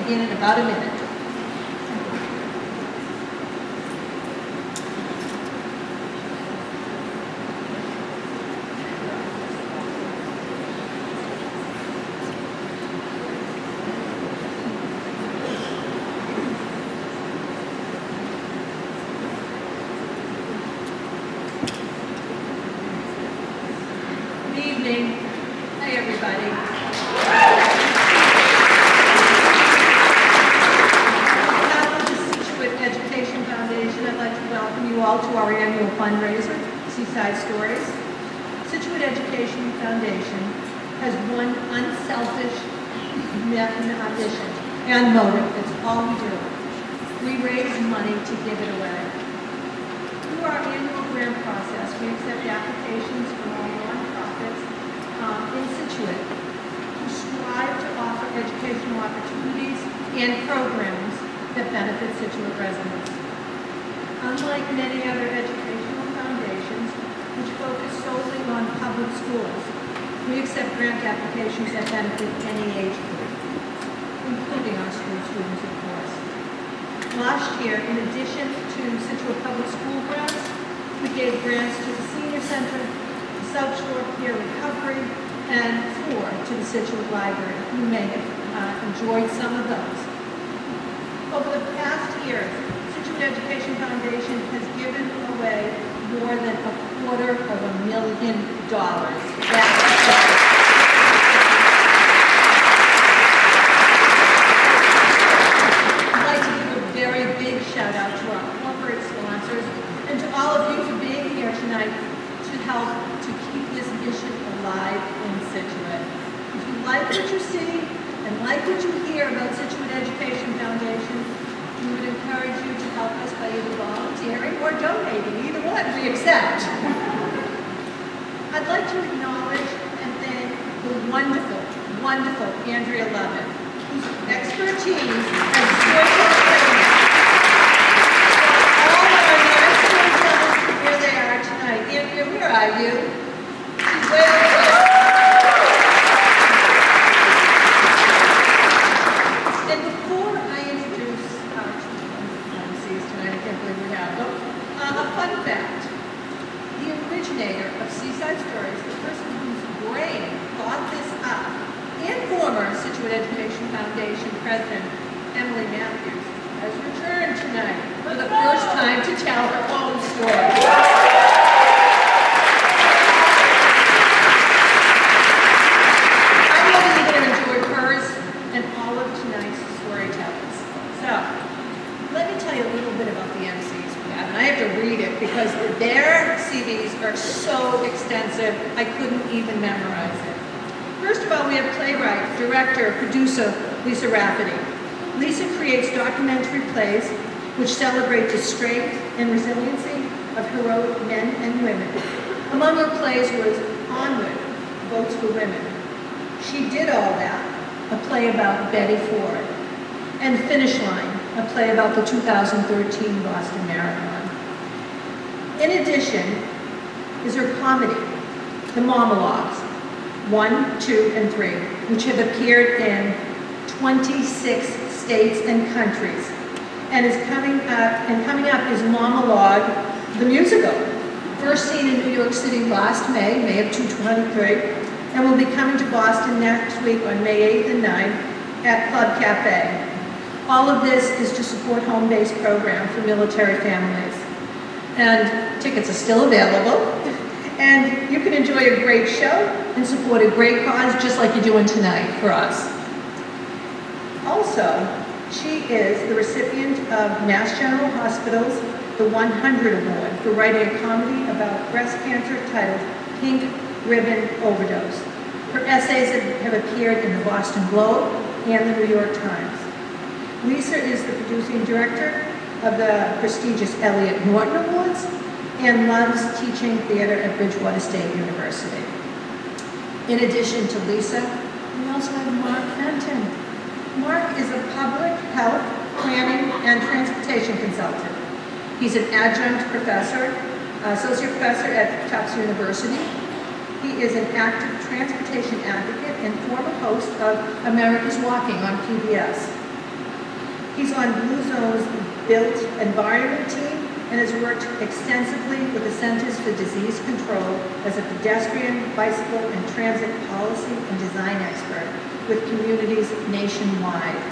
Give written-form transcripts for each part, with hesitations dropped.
begin in about a minute. Hi, everybody. On behalf of the Scituate Education Foundation, I'd like to welcome you all to our annual fundraiser, Seaside Stories. Scituate Education Foundation has one unselfish mission and motive. It's all we do. We raise money to give it away. Through our annual grant process, we accept applications from all nonprofits in Scituate who strive to offer educational opportunities and programs that benefit Scituate residents. Unlike many other educational foundations which focus solely on public schools, we accept grant applications that benefit any age group, including our school students, of course. Last year, in addition to Scituate Public School grants, we gave grants to the Senior Center, the South Shore Peer Recovery, and 4 to the Scituate Library. You may have enjoyed some of those. Over the past year, Scituate Education Foundation has given away more than $250,000. Very big shout out to our corporate sponsors and to all of you for being here tonight to help to keep this mission alive in Scituate. If you like what you see and like what you hear about Scituate Education Foundation, we would encourage you to help us by either volunteering or donating. Either one we accept. I'd like to acknowledge and thank the wonderful, wonderful Andrea Lovett, whose expertise and skillful training Andrea, where are you? She's way over there. And before I introduce our two MCs tonight, I can't believe we have them, a fun fact. The originator of Seaside Stories, the person whose brain thought this up, and former Scituate Education Foundation President Emily Mathews, has returned tonight for the first time to tell her own story. Because their CVs are so extensive, I couldn't even memorize it. First of all, we have playwright, director, producer, Lisa Rafferty. Lisa creates documentary plays which celebrate the strength and resiliency of heroic men and women. Among her plays was Onward, Votes for Women. She did all that, a play about Betty Ford, and Finish Line, a play about the 2013 Boston Marathon. In addition is her comedy, The Monologues, 1, 2, and 3, which have appeared in 26 states and countries, and is coming up is Monologue, the musical, first seen in New York City last May of 2023, and will be coming to Boston next week on May 8th and 9th at Club Cafe. All of this is to support home-based program for military families. And tickets are still available. And you can enjoy a great show and support a great cause just like you're doing tonight for us. Also, she is the recipient of Mass General Hospital's The 100 Award for writing a comedy about breast cancer titled Pink Ribbon Overdose. Her essays have appeared in the Boston Globe and the New York Times. Lisa is the producing director of the prestigious Elliott Norton Awards and loves teaching theater at Bridgewater State University. In addition to Lisa, we also have Mark Fenton. Mark is a public health, planning, and transportation consultant. He's an adjunct professor, associate professor at Tufts University. He is an active transportation advocate and former host of America's Walking on PBS. He's on Blue Zone's Built Environment team and has worked extensively with the Centers for Disease Control as a pedestrian, bicycle, and transit policy and design expert with communities nationwide.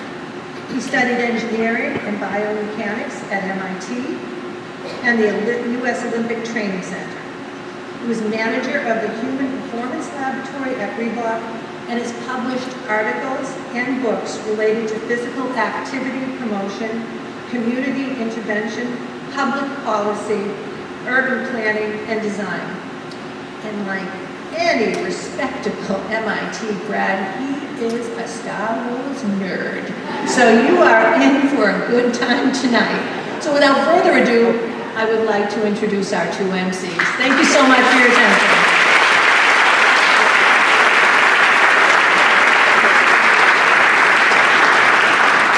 He studied engineering and biomechanics at MIT and the U.S. Olympic Training Center. He was manager of the Human Performance Laboratory at Reebok and has published articles and books related to physical activity promotion, community intervention, public policy, urban planning, and design. And like any respectable MIT grad, he is a Star Wars nerd. So you are in for a good time tonight. So without further ado, I would like to introduce our two MCs. Thank you so much for your attention.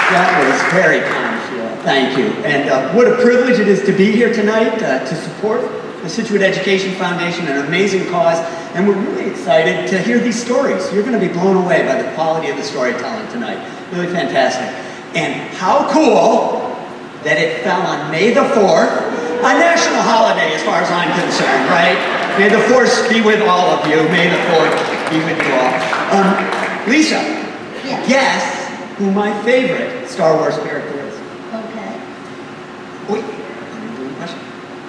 That was very kind, Sheila. Thank you. And what a privilege it is to be here tonight to support the Scituate Education Foundation, an amazing cause. And we're really excited to hear these stories. You're going to be blown away by the quality of the storytelling tonight. Really fantastic. And how cool that it fell on May the 4th, a national holiday as far as I'm concerned, right? May the Force be with all of you. May the 4th be with you all. Lisa, yes. Guess who my favorite Star Wars character is. Okay. Wait, I'm doing a question.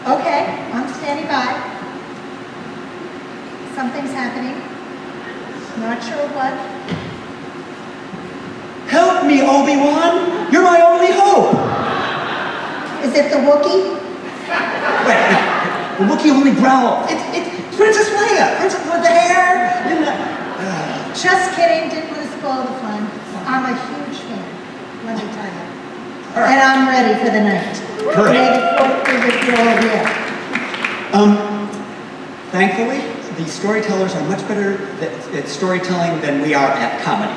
Okay, I'm standing by. Something's happening. Not sure what. Help me, Obi-Wan! You're my only hope! Is it the Wookiee? Wait, the Wookiee only growls. It's Princess Leia! Princess with the hair! Just kidding, didn't want to spoil the fun. I'm a huge fan, let me tell you. Right. And I'm ready for the night. Great. May the 4th be with you all here. Thankfully, the storytellers are much better at storytelling than we are at comedy.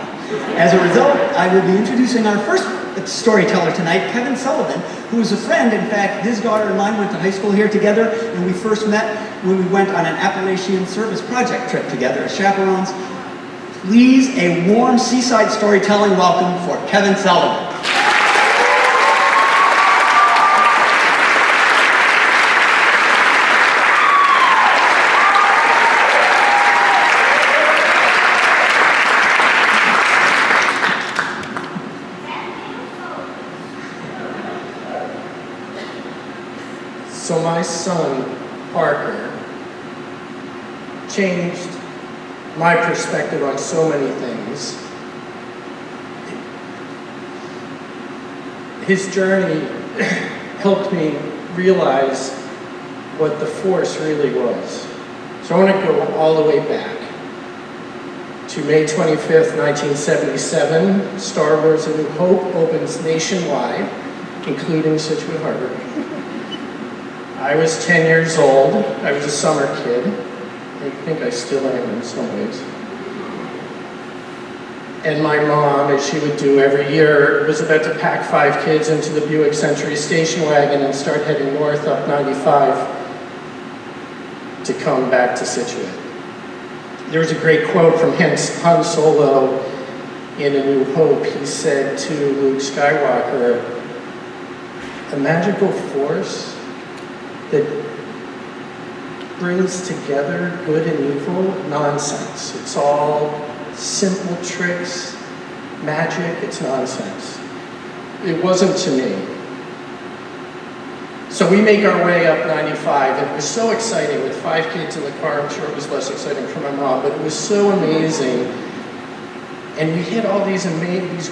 As a result, I will be introducing our first storyteller tonight, Kevin Sullivan, who is a friend. In fact, his daughter and mine went to high school here together, and we first met when we went on an Appalachian Service Project trip together as chaperones. Please, a warm Seaside storytelling welcome for Kevin Sullivan. So my son, Parker, changed my perspective on so many things. His journey helped me realize what the Force really was. So I want to go all the way back to May 25th, 1977. Star Wars: A New Hope opens nationwide, including Scituate Harbor. I was 10 years old. I was a summer kid. I think I still am in some ways. And my mom, as she would do every year, was about to pack 5 kids into the Buick Century station wagon and start heading north up 95 to come back to Scituate. There was a great quote from Han Solo in A New Hope. He said to Luke Skywalker, "A magical force that brings together good and evil, nonsense. It's all simple tricks, magic, it's nonsense." It wasn't to me. So we make our way up 95, and it was so exciting with 5 kids in the car. I'm sure it was less exciting for my mom, but it was so amazing. And we hit all these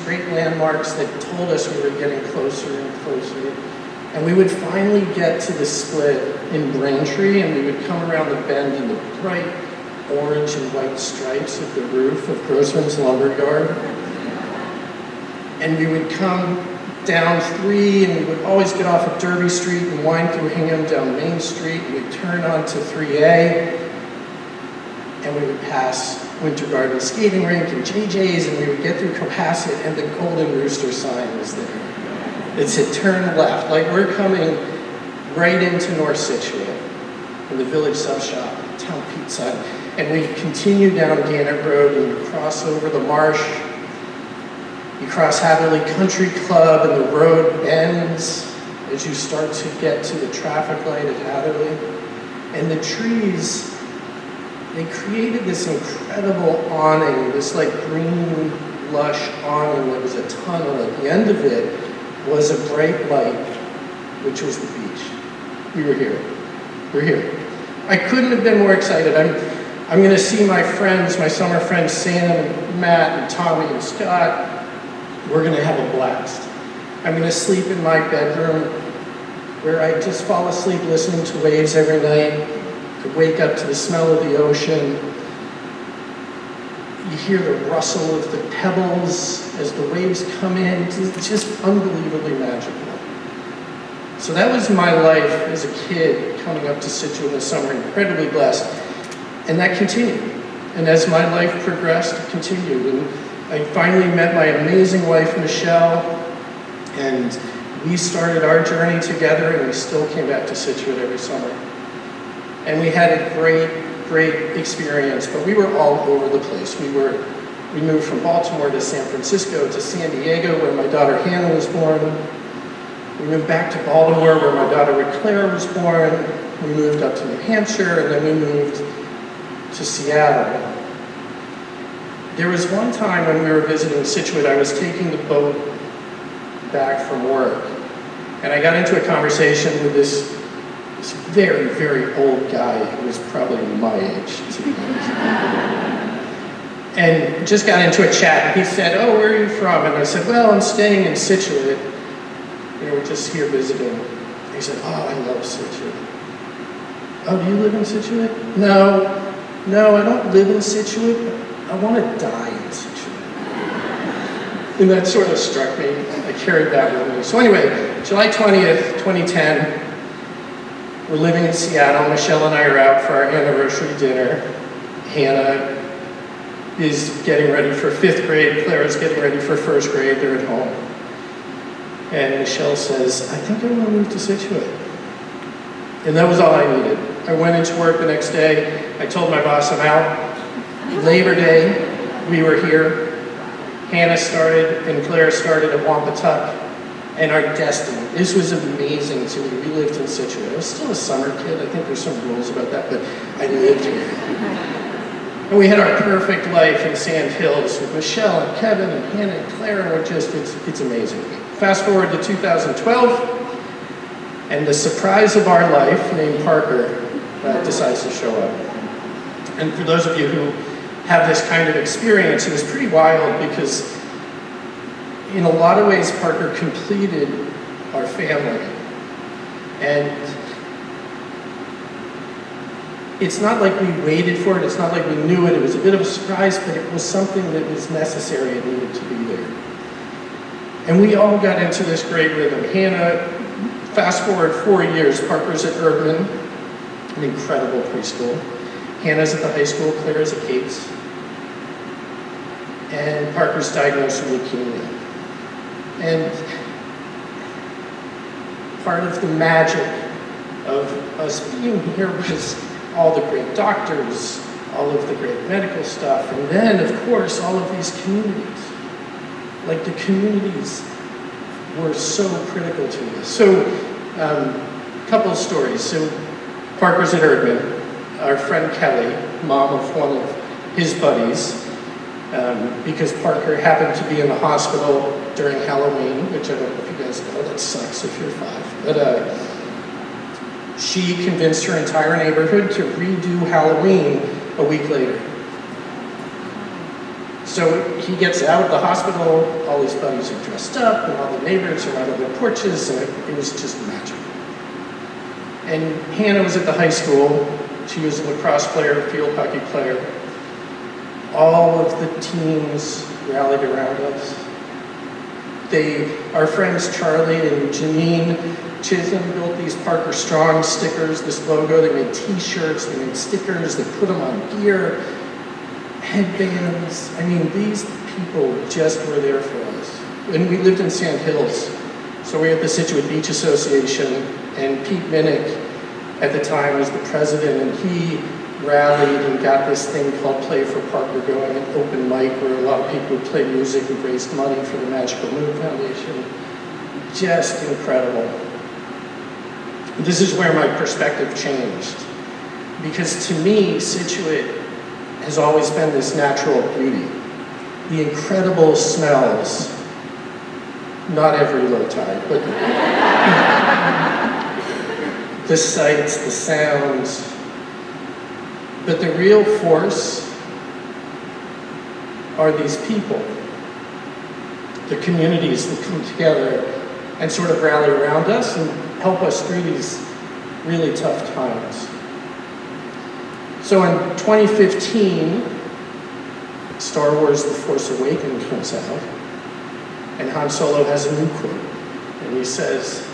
great landmarks that told us we were getting closer and closer. And we would finally get to the split in Braintree, and we would come around the bend in the bright orange and white stripes of the roof of Grossman's Lumberyard. And we would come down 3, and we would always get off at Derby Street and wind through Hingham down Main Street, and we'd turn onto 3A, and we would pass Winter Garden Skating Rink and JJ's, and we would get through Cohasset, and the Golden Rooster sign was there. It said turn left, like we're coming right into North Scituate, in the Village Sub Shop, Town Pizza, and we continue down Gannett Road and we cross over the marsh, You cross Hatherley Country Club and the road bends as you start to get to the traffic light at Hatherley. And the trees, they created this incredible awning, this like green, lush awning that was a tunnel. At the end of it was a bright light, which was the beach. We were here. We're here. I couldn't have been more excited. I'm going to see my friends, my summer friends, Sam and Matt and Tommy and Scott. We're going to have a blast. I'm going to sleep in my bedroom where I just fall asleep listening to waves every night. I wake up to the smell of the ocean. You hear the rustle of the pebbles as the waves come in. It's just unbelievably magical. So that was my life as a kid coming up to Scituate in the summer, incredibly blessed. And that continued. And as my life progressed, it continued. And I finally met my amazing wife, Michelle, and we started our journey together, and we still came back to Scituate every summer. And we had a great experience, but we were all over the place. We moved from Baltimore to San Francisco to San Diego, where my daughter Hannah was born. We moved back to Baltimore, where my daughter Claire was born. We moved up to New Hampshire, and then we moved to Seattle. There was one time when we were visiting Scituate, I was taking the boat back from work, and I got into a conversation with this very old guy who was probably my age, to be honest. And just got into a chat, and he said, "Oh, where are you from?" And I said, "Well, I'm staying in Scituate. We're just here visiting." He said, "Oh, I love Scituate." "Oh, do you live in Scituate?" No, I don't live in Scituate, but I want to die in Scituate. And that sort of struck me. I carried that with me. So anyway, July 20th, 2010, we're living in Seattle. Michelle and I are out for our anniversary dinner. Hannah is getting ready for 5th grade. Clara's getting ready for 1st grade. They're at home. And Michelle says, "I think I want to move to Scituate." And that was all I needed. I went into work the next day. I told my boss I'm out. Labor Day, we were here. Hannah started and Clara started at Wampatuck. And our destiny. This was amazing to me. We lived in Scituate. I was still a summer kid. I think there's some rules about that, but I lived here. And we had our perfect life in Sand Hills with Michelle and Kevin and Hannah and Clara. We're just, it's amazing. Fast forward to 2012, and the surprise of our life, named Parker, decides to show up. And for those of you who have this kind of experience, it was pretty wild because in a lot of ways, Parker completed our family. And it's not like we waited for it, it's not like we knew it, it was a bit of a surprise, but it was something that was necessary and needed to be there. And we all got into this great rhythm. Hannah, fast forward 4 years, Parker's at Erdman, an incredible preschool. Hannah's at the high school, Clara's at Gates. And Parker's diagnosed with leukemia. And part of the magic of us being here was all the great doctors, all of the great medical stuff, and then, of course, all of these communities. Like, the communities were so critical to us. So, a couple of stories. So, Parker's at Erdman. Our friend Kelly, mom of one of his buddies, because Parker happened to be in the hospital during Halloween, which I don't know if you guys know, that sucks if you're 5. But she convinced her entire neighborhood to redo Halloween a week later. So he gets out of the hospital, all his buddies are dressed up, and all the neighbors are out on their porches, and it was just magical. And Hannah was at the high school. She was a lacrosse player, field hockey player. All of the teams rallied around us. Our friends Charlie and Janine Chisholm built these Parker Strong stickers, this logo. They made t-shirts, they made stickers, they put them on gear, headbands. I mean, these people just were there for us. And we lived in Sand Hills. So we had the Scituate Beach Association, and Pete Minnick at the time was the president, and he rallied and got this thing called Play for Parker going, an open mic where a lot of people would play music and raised money for the Magical Moon Foundation. Just incredible. This is where my perspective changed. Because to me, Scituate has always been this natural beauty. The incredible smells, not every low tide, but the sights, the sounds. But the real force are these people, the communities that come together and sort of rally around us and help us through these really tough times. So in 2015, Star Wars The Force Awakens comes out, and Han Solo has a new quote, and he says,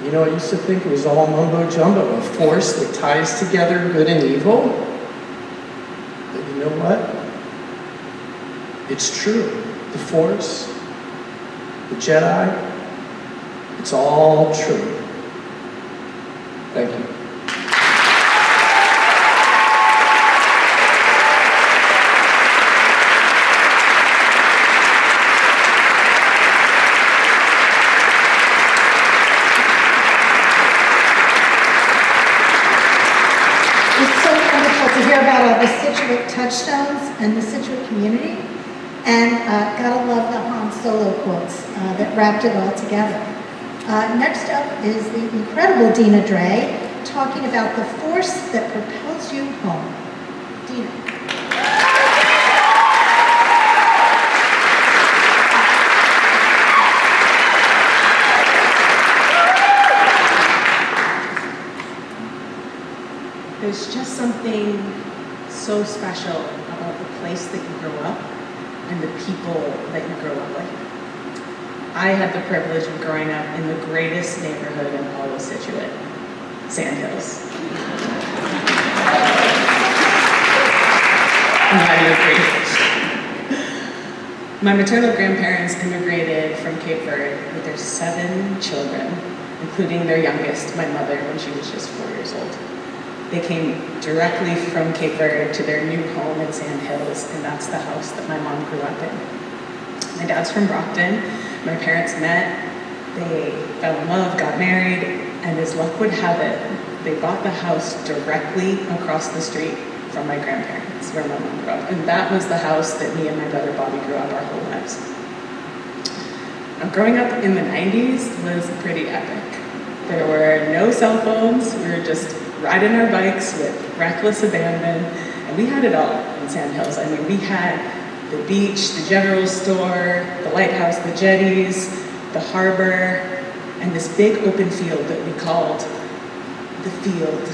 you know, I used to think it was all mumbo-jumbo, a force that ties together good and evil. But you know what? It's true. The Force, the Jedi, it's all true. Thank you. The Scituate touchstones and the Scituate community, and gotta love the Han Solo quotes that wrapped it all together. Next up is the incredible Dina Dray talking about the force that propels you home. Dina. There's just something so special about the place that you grow up and the people that you grow up with. I had the privilege of growing up in the greatest neighborhood in all of Scituate, Sand Hills. I'm not even privileged. My maternal grandparents immigrated from Cape Verde with their 7 children, including their youngest, my mother, when she was just 4 years old. They came directly from Cape Verde to their new home in Sand Hills, and that's the house that my mom grew up in. My dad's from Brockton. My parents met, they fell in love, got married, and as luck would have it, they bought the house directly across the street from my grandparents, where my mom grew up. And that was the house that me and my brother Bobby grew up our whole lives. Now, growing up in the 90s was pretty epic. There were no cell phones, we were just riding our bikes with reckless abandon, and we had it all in Sand Hills. I mean, we had the beach, the general store, the lighthouse, the jetties, the harbor, and this big open field that we called the field.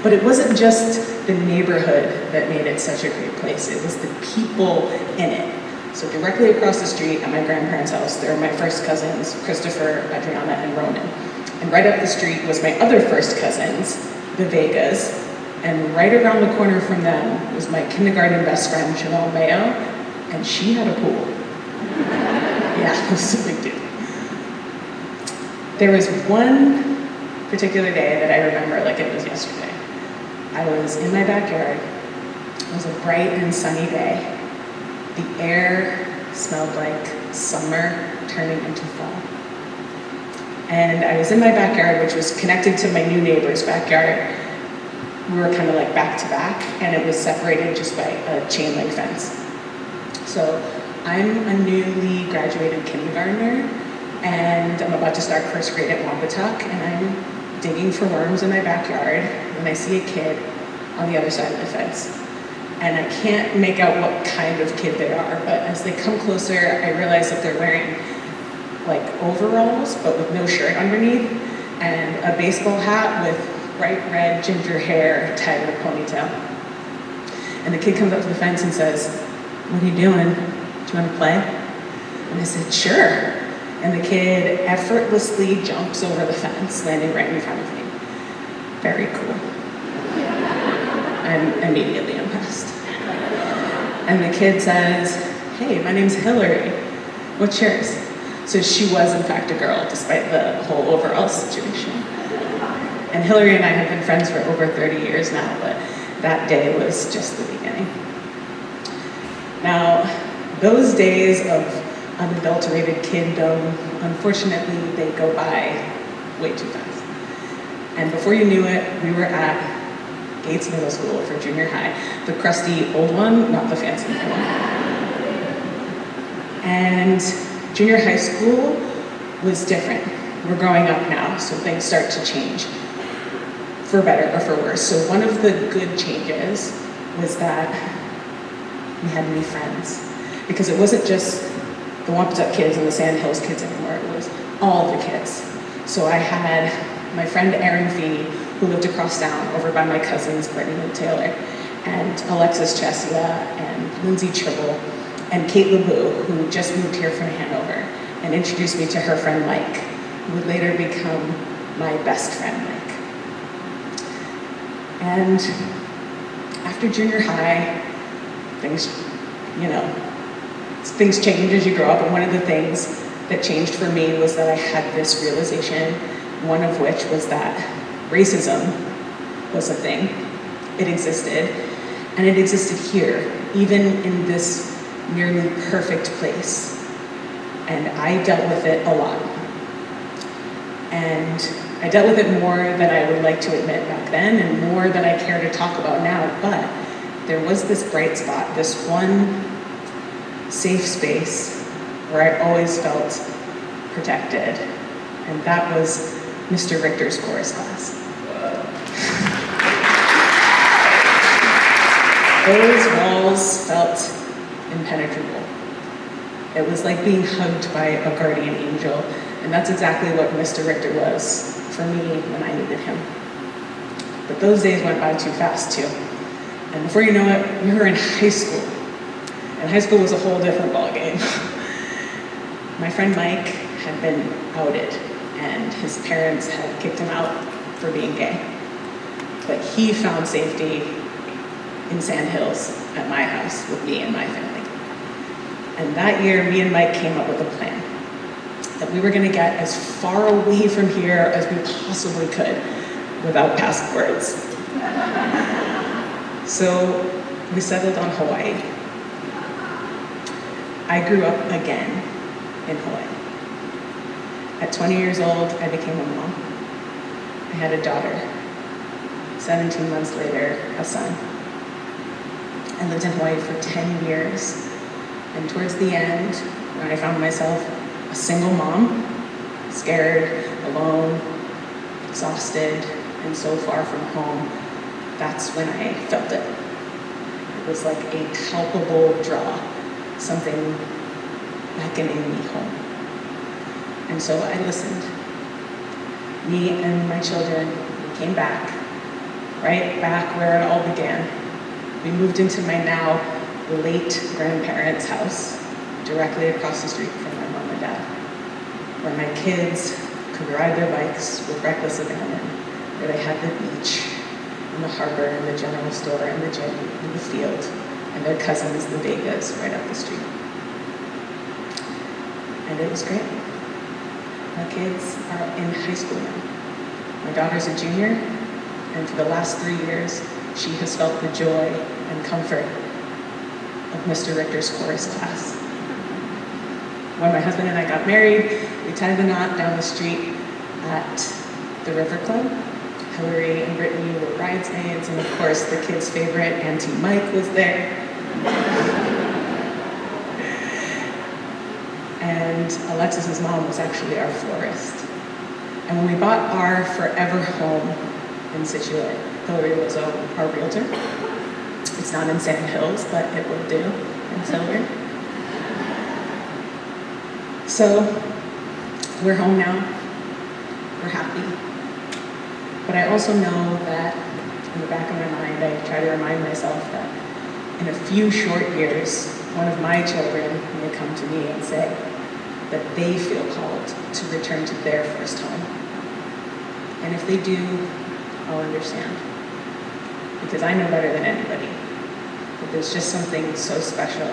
But it wasn't just the neighborhood that made it such a great place, it was the people in it. So directly across the street at my grandparents' house, there were my first cousins, Christopher, Adriana, and Ronan. And right up the street was my other first cousins, the Vegas, and right around the corner from them was my kindergarten best friend, Chanel Mayo, and she had a pool. Yeah, it was a big deal. There was one particular day that I remember like it was yesterday. I was in my backyard. It was a bright and sunny day. The air smelled like summer turning into fall. And I was in my backyard, which was connected to my new neighbor's backyard. We were kind of like back to back, and it was separated just by a chain link fence. So I'm a newly graduated kindergartner, and I'm about to start first grade at Wampatuck, and I'm digging for worms in my backyard when I see a kid on the other side of the fence. And I can't make out what kind of kid they are, but as they come closer, I realize that they're wearing like overalls, but with no shirt underneath, and a baseball hat with bright red ginger hair tied in a ponytail. And the kid comes up to the fence and says, "What are you doing? Do you want to play?" And I said, "Sure." And the kid effortlessly jumps over the fence, landing right in front of me. Very cool. I'm immediately impressed. And the kid says, "Hey, my name's Hillary. What's yours?" So she was in fact a girl, despite the whole overall situation. And Hillary and I have been friends for over 30 years now, but that day was just the beginning. Now, those days of unadulterated kiddom, unfortunately, they go by way too fast. And before you knew it, we were at Gates Middle School for junior high, the crusty old one, not the fancy new one. And junior high school was different. We're growing up now, so things start to change, for better or for worse. So one of the good changes was that we had new friends, because it wasn't just the Wampatuck kids and the Sand Hills kids anymore, it was all the kids. So I had my friend Erin Feeney, who lived across town over by my cousins, Brittany and Taylor, and Alexis Chesia, and Lindsay Tribble, and Kate LeBeau, who just moved here from Hanover, and introduced me to her friend Mike, who would later become my best friend Mike. And after junior high, things change as you grow up, and one of the things that changed for me was that I had this realization, one of which was that racism was a thing. It existed, and it existed here, even in this nearly perfect place. And I dealt with it a lot. And I dealt with it more than I would like to admit back then, and more than I care to talk about now, but there was this bright spot, this one safe space where I always felt protected, and that was Mr. Richter's chorus class. Those walls felt impenetrable. It was like being hugged by a guardian angel, and that's exactly what Mr. Richter was for me when I needed him. But those days went by too fast too. And before you know it, we were in high school. And high school was a whole different ballgame. My friend Mike had been outed, and his parents had kicked him out for being gay. But he found safety in Sand Hills at my house with me and my family. And that year, me and Mike came up with a plan that we were gonna get as far away from here as we possibly could without passports. So we settled on Hawaii. I grew up again in Hawaii. At 20 years old, I became a mom. I had a daughter. 17 months later, a son. I lived in Hawaii for 10 years. And towards the end, when I found myself a single mom, scared, alone, exhausted, and so far from home, that's when I felt it. It was like a palpable draw, something beckoning me home. And so I listened. Me and my children, we came back, right back where it all began. We moved into my now late grandparents' house, directly across the street from my mom and dad, where my kids could ride their bikes with reckless abandon, where they had the beach and the harbor and the general store and the gym and the field, and their cousins, the Vegas, right up the street. And it was great. My kids are in high school now. My daughter's a junior, and for the last 3 years, she has felt the joy and comfort of Mr. Richter's chorus class. When my husband and I got married, we tied the knot down the street at the River Club. Hillary and Brittany were bridesmaids, and of course the kids' favorite, Auntie Mike, was there. And Alexis's mom was actually our florist. And when we bought our forever home in Scituate, Hillary was our realtor. It's not in Sand Hills, but it will do in Silver. So we're home now. We're happy. But I also know that in the back of my mind, I try to remind myself that in a few short years, one of my children may come to me and say that they feel called to return to their first home. And if they do, I'll understand. Because I know better than anybody that there's just something so special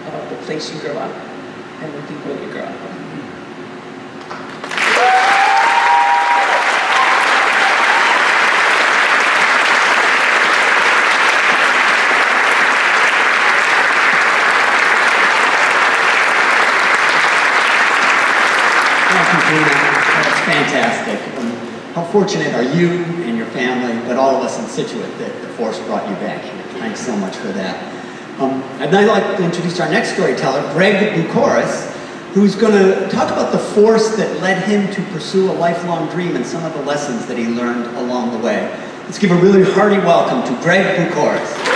about the place you grow up and the people you grow up with. how fortunate are you and your family, but all of us in Scituate, that the force brought you back here. Thanks so much for that. I'd now like to introduce our next storyteller, Greg Bukuras, who's going to talk about the force that led him to pursue a lifelong dream and some of the lessons that he learned along the way. Let's give a really hearty welcome to Greg Bukuras.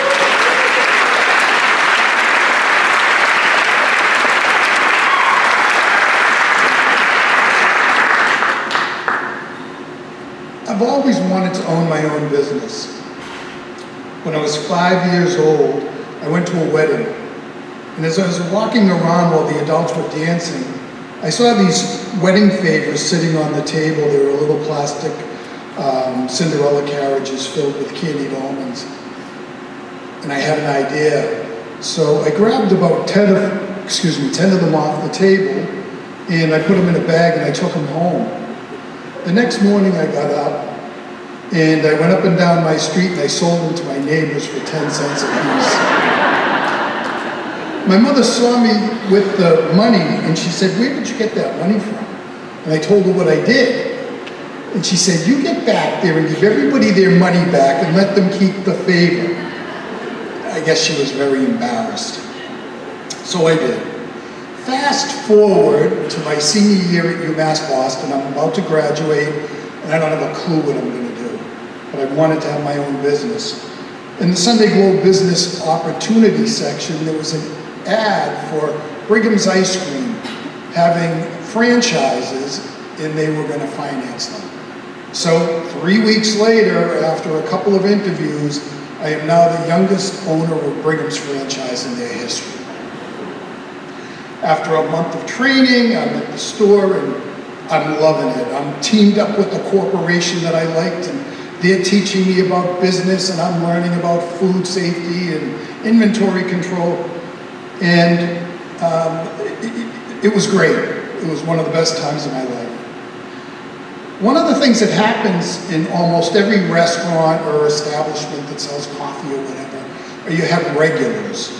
I've always wanted to own my own business. When I was 5 years old, I went to a wedding. And as I was walking around while the adults were dancing, I saw these wedding favors sitting on the table. They were little plastic Cinderella carriages filled with candied almonds. And I had an idea. So I grabbed about 10 of them off the table, and I put them in a bag and I took them home. The next morning I got up and I went up and down my street and I sold them to my neighbors for 10 cents a piece. My mother saw me with the money and she said, "Where did you get that money from?" And I told her what I did. And she said, "You get back there and give everybody their money back and let them keep the favor." I guess she was very embarrassed. So I did. Fast forward to my senior year at UMass Boston. I'm about to graduate and I don't have a clue what I'm going to do. But I wanted to have my own business. In the Sunday Globe Business Opportunity section, there was an ad for Brigham's Ice Cream having franchises, and they were going to finance them. So 3 weeks later, after a couple of interviews, I am now the youngest owner of Brigham's franchise in their history. After a month of training, I'm at the store and I'm loving it. I'm teamed up with a corporation that I liked, and they're teaching me about business, and I'm learning about food safety and inventory control. And it was great. It was one of the best times of my life. One of the things that happens in almost every restaurant or establishment that sells coffee or whatever, are you have regulars.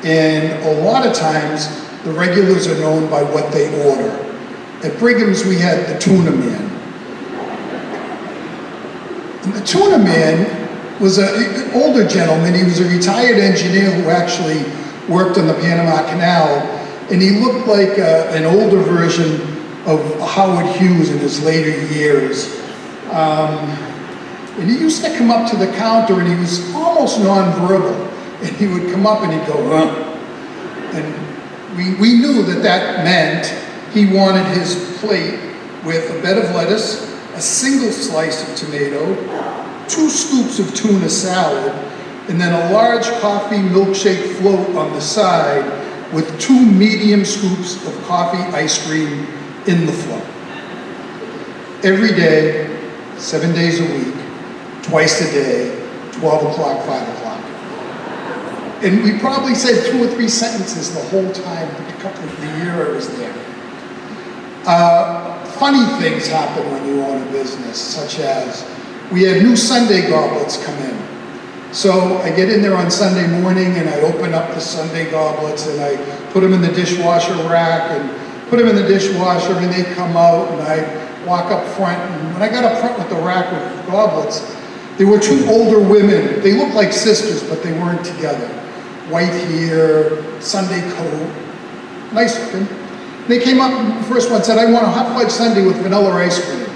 And a lot of times, the regulars are known by what they order. At Brigham's, we had the Tuna Man. And the Tuna Man was an older gentleman. He was a retired engineer who actually worked on the Panama Canal, and he looked like an older version of Howard Hughes in his later years. And he used to come up to the counter, and he was almost nonverbal. And he would come up and he'd go, And we knew that that meant he wanted his plate with a bed of lettuce, a single slice of tomato, 2 scoops of tuna salad, and then a large coffee milkshake float on the side with 2 medium scoops of coffee ice cream in the float. Every day, 7 days a week, twice a day, 12 o'clock, 5 o'clock. And we probably said 2 or 3 sentences the whole time, the year I was there. Funny things happen when you own a business, such as we had new Sunday goblets come in. So I get in there on Sunday morning and I open up the Sunday goblets and I put them in the dishwasher rack and put them in the dishwasher, and they come out, and I walk up front. And when I got up front with the rack of goblets, there were 2 older women. They looked like sisters, but they weren't together. White hair, Sunday coat, nice looking. They came up, and the first one said, "I want a hot fudge sundae with vanilla ice cream."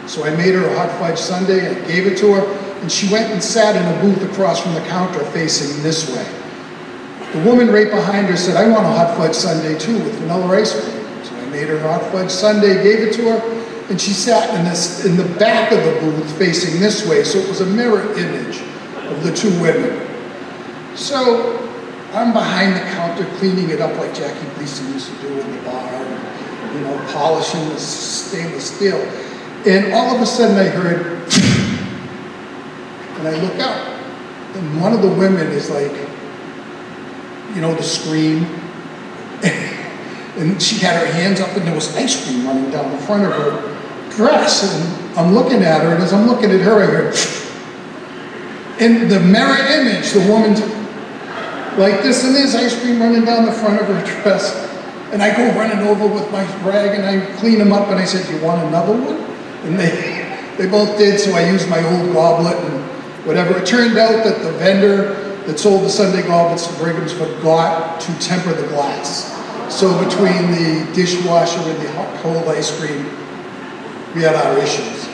So I made her a hot fudge sundae, I gave it to her, and she went and sat in a booth across from the counter facing this way. The woman right behind her said, "I want a hot fudge sundae too with vanilla ice cream." So I made her a hot fudge sundae, gave it to her, and she sat in the back of the booth facing this way, so it was a mirror image of the 2 women. So I'm behind the counter cleaning it up like Jackie Gleason used to do in the bar, and, polishing the stainless steel. And all of a sudden I heard, and I look up, and one of the women is like, the scream. And she had her hands up, and there was ice cream running down the front of her dress. And I'm looking at her, and as I'm looking at her, I heard, in the mirror image, the woman's like this, and there's ice cream running down the front of her dress. And I go running over with my rag, and I clean them up, and I said, "You want another one?" And They both did, so I used my old goblet and whatever. It turned out that the vendor that sold the Sunday goblets to Brigham's forgot to temper the glass. So between the dishwasher and the hot cold ice cream, we had our issues.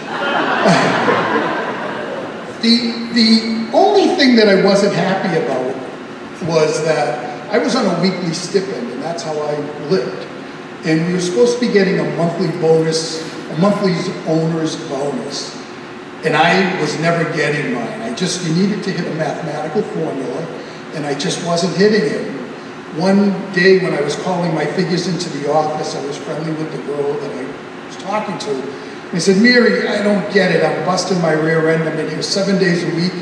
The only thing that I wasn't happy about was that I was on a weekly stipend, and that's how I lived. And we were supposed to be getting a monthly bonus, a monthly owner's bonus. And I was never getting mine. You needed to hit a mathematical formula, and I just wasn't hitting it. One day when I was calling my figures into the office, I was friendly with the girl that I was talking to. And I said, Mary, I don't get it. I'm busting my rear end. I'm in here 7 days a week,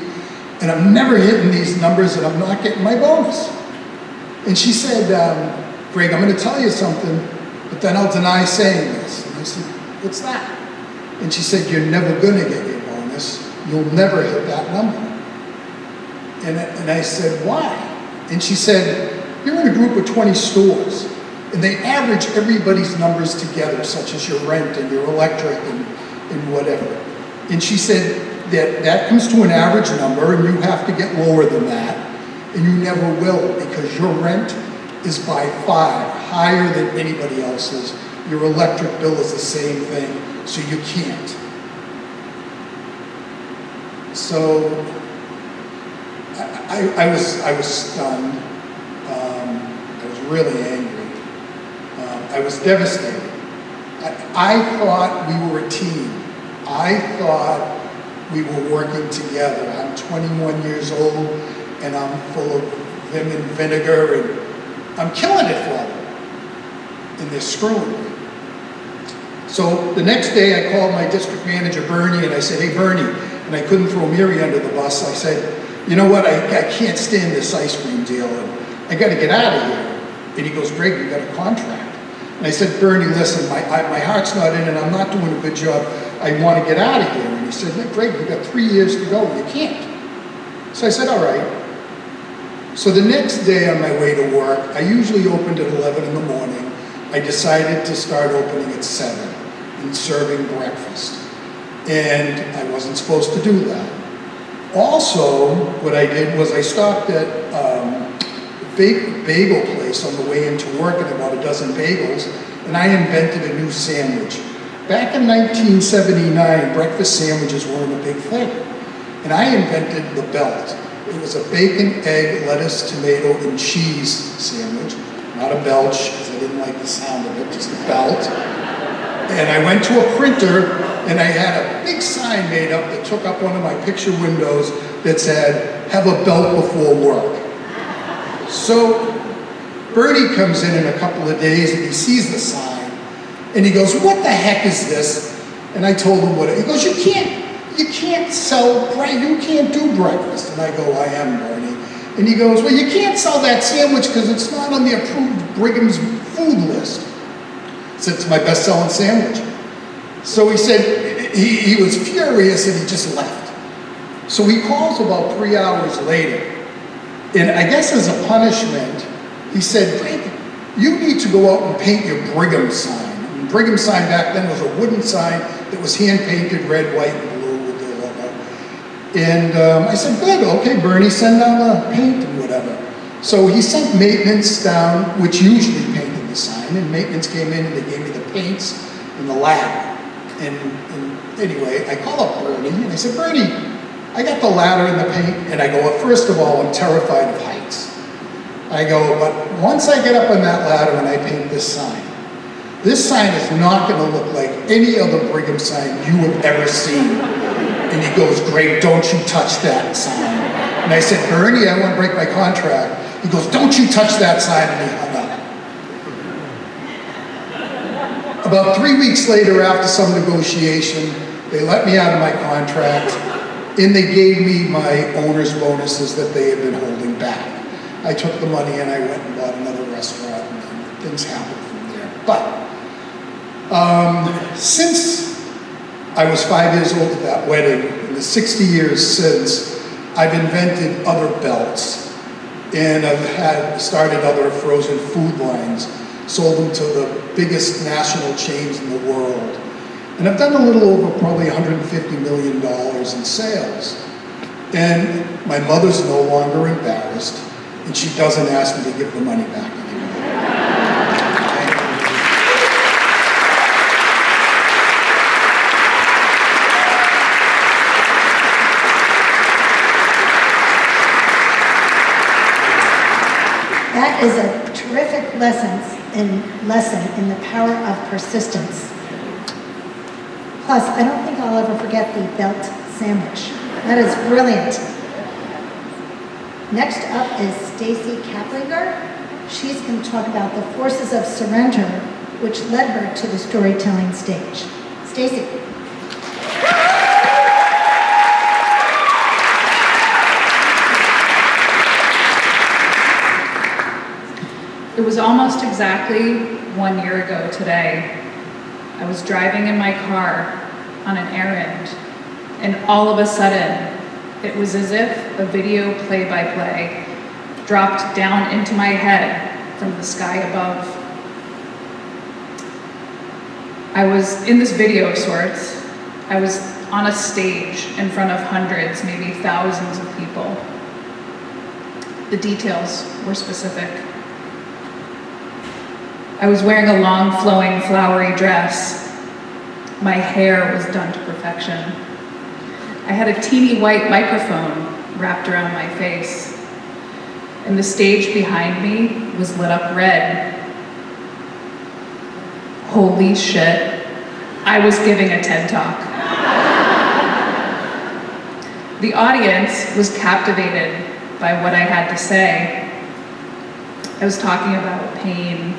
and I'm never hitting these numbers, and I'm not getting my bonus. And she said, Greg, I'm going to tell you something, but then I'll deny saying this. And I said, what's that? And she said, you're never going to get your bonus. You'll never hit that number. And I said, why? And she said, you're in a group of 20 stores, and they average everybody's numbers together, such as your rent and your electric and whatever. And she said that comes to an average number, and you have to get lower than that, and you never will, because your rent is by far higher than anybody else's. Your electric bill is the same thing, so you can't. So I was stunned. I was really angry. I was devastated. I thought we were a team. I thought we were working together. I'm 21 years old, and I'm full of vim and vinegar, and I'm killing it for them. And they're screwing me. So the next day I called my district manager, Bernie, and I said, hey, Bernie, and I couldn't throw Mary under the bus. I said, you know what, I can't stand this ice cream deal, and I got to get out of here. And he goes, Greg, you got a contract. And I said, Bernie, listen, my heart's not in it, I'm not doing a good job. I want to get out of here. And he said, Greg, you got 3 years to go, you can't. So I said, all right. So the next day on my way to work, I usually opened at 11 in the morning. I decided to start opening at 7 and serving breakfast. And I wasn't supposed to do that. Also, what I did was I stopped at a bagel place on the way into work, and about a dozen bagels, and I invented a new sandwich. Back in 1979, breakfast sandwiches weren't a big thing. And I invented the belt. It was a bacon, egg, lettuce, tomato, and cheese sandwich. Not a belch, because I didn't like the sound of it, just a belt. And I went to a printer, and I had a big sign made up that took up one of my picture windows that said, have a belt before work. So Bertie comes in a couple of days, and he sees the sign, and he goes, what the heck is this? And I told him what it is. He goes, you can't sell, you can't do breakfast. And I go, I am, Bernie. And he goes, well, you can't sell that sandwich because it's not on the approved Brigham's food list. I said, it's my best-selling sandwich. So he said, he was furious, and he just left. So he calls about 3 hours later, and I guess as a punishment, he said, Greg, you need to go out and paint your Brigham sign. And Brigham sign back then was a wooden sign that was hand-painted red, white, and blue with their logo. And I said, good, okay, Bernie, send down the paint and whatever. So he sent maintenance down, which usually painted the sign, and maintenance came in and they gave me the paints and the ladder. And anyway, I call up Bernie, and I said, Bernie, I got the ladder and the paint, and I go, well, first of all, I'm terrified of heights. I go, but once I get up on that ladder and I paint this sign is not going to look like any other Brigham sign you have ever seen. And he goes, Greg, don't you touch that sign. And I said, Bernie, I want to break my contract. He goes, don't you touch that sign, and he hung up. About 3 weeks later, after some negotiation, they let me out of my contract, and they gave me my owner's bonuses that they had been holding back. I took the money and I went and bought another restaurant, and then things happened from there. But since I was 5 years old at that wedding, in the 60 years since, I've invented other belts, and I've started other frozen food lines, sold them to the biggest national chains in the world. And I've done a little over probably $150 million in sales. And my mother's no longer embarrassed, and she doesn't ask me to give the money back anymore. That is a terrific lesson in the power of persistence. Plus, I don't think I'll ever forget the belt sandwich. That is brilliant. Next up is Stacey Caplinger. She's going to talk about the forces of surrender, which led her to the storytelling stage. Stacey. It was almost exactly 1 year ago today. I was driving in my car on an errand, and all of a sudden, it was as if a video play-by-play dropped down into my head from the sky above. I was in this video of sorts. I was on a stage in front of hundreds, maybe thousands of people. The details were specific. I was wearing a long, flowing, flowery dress. My hair was done to perfection. I had a teeny white microphone wrapped around my face, and the stage behind me was lit up red. Holy shit, I was giving a TED Talk. The audience was captivated by what I had to say. I was talking about pain,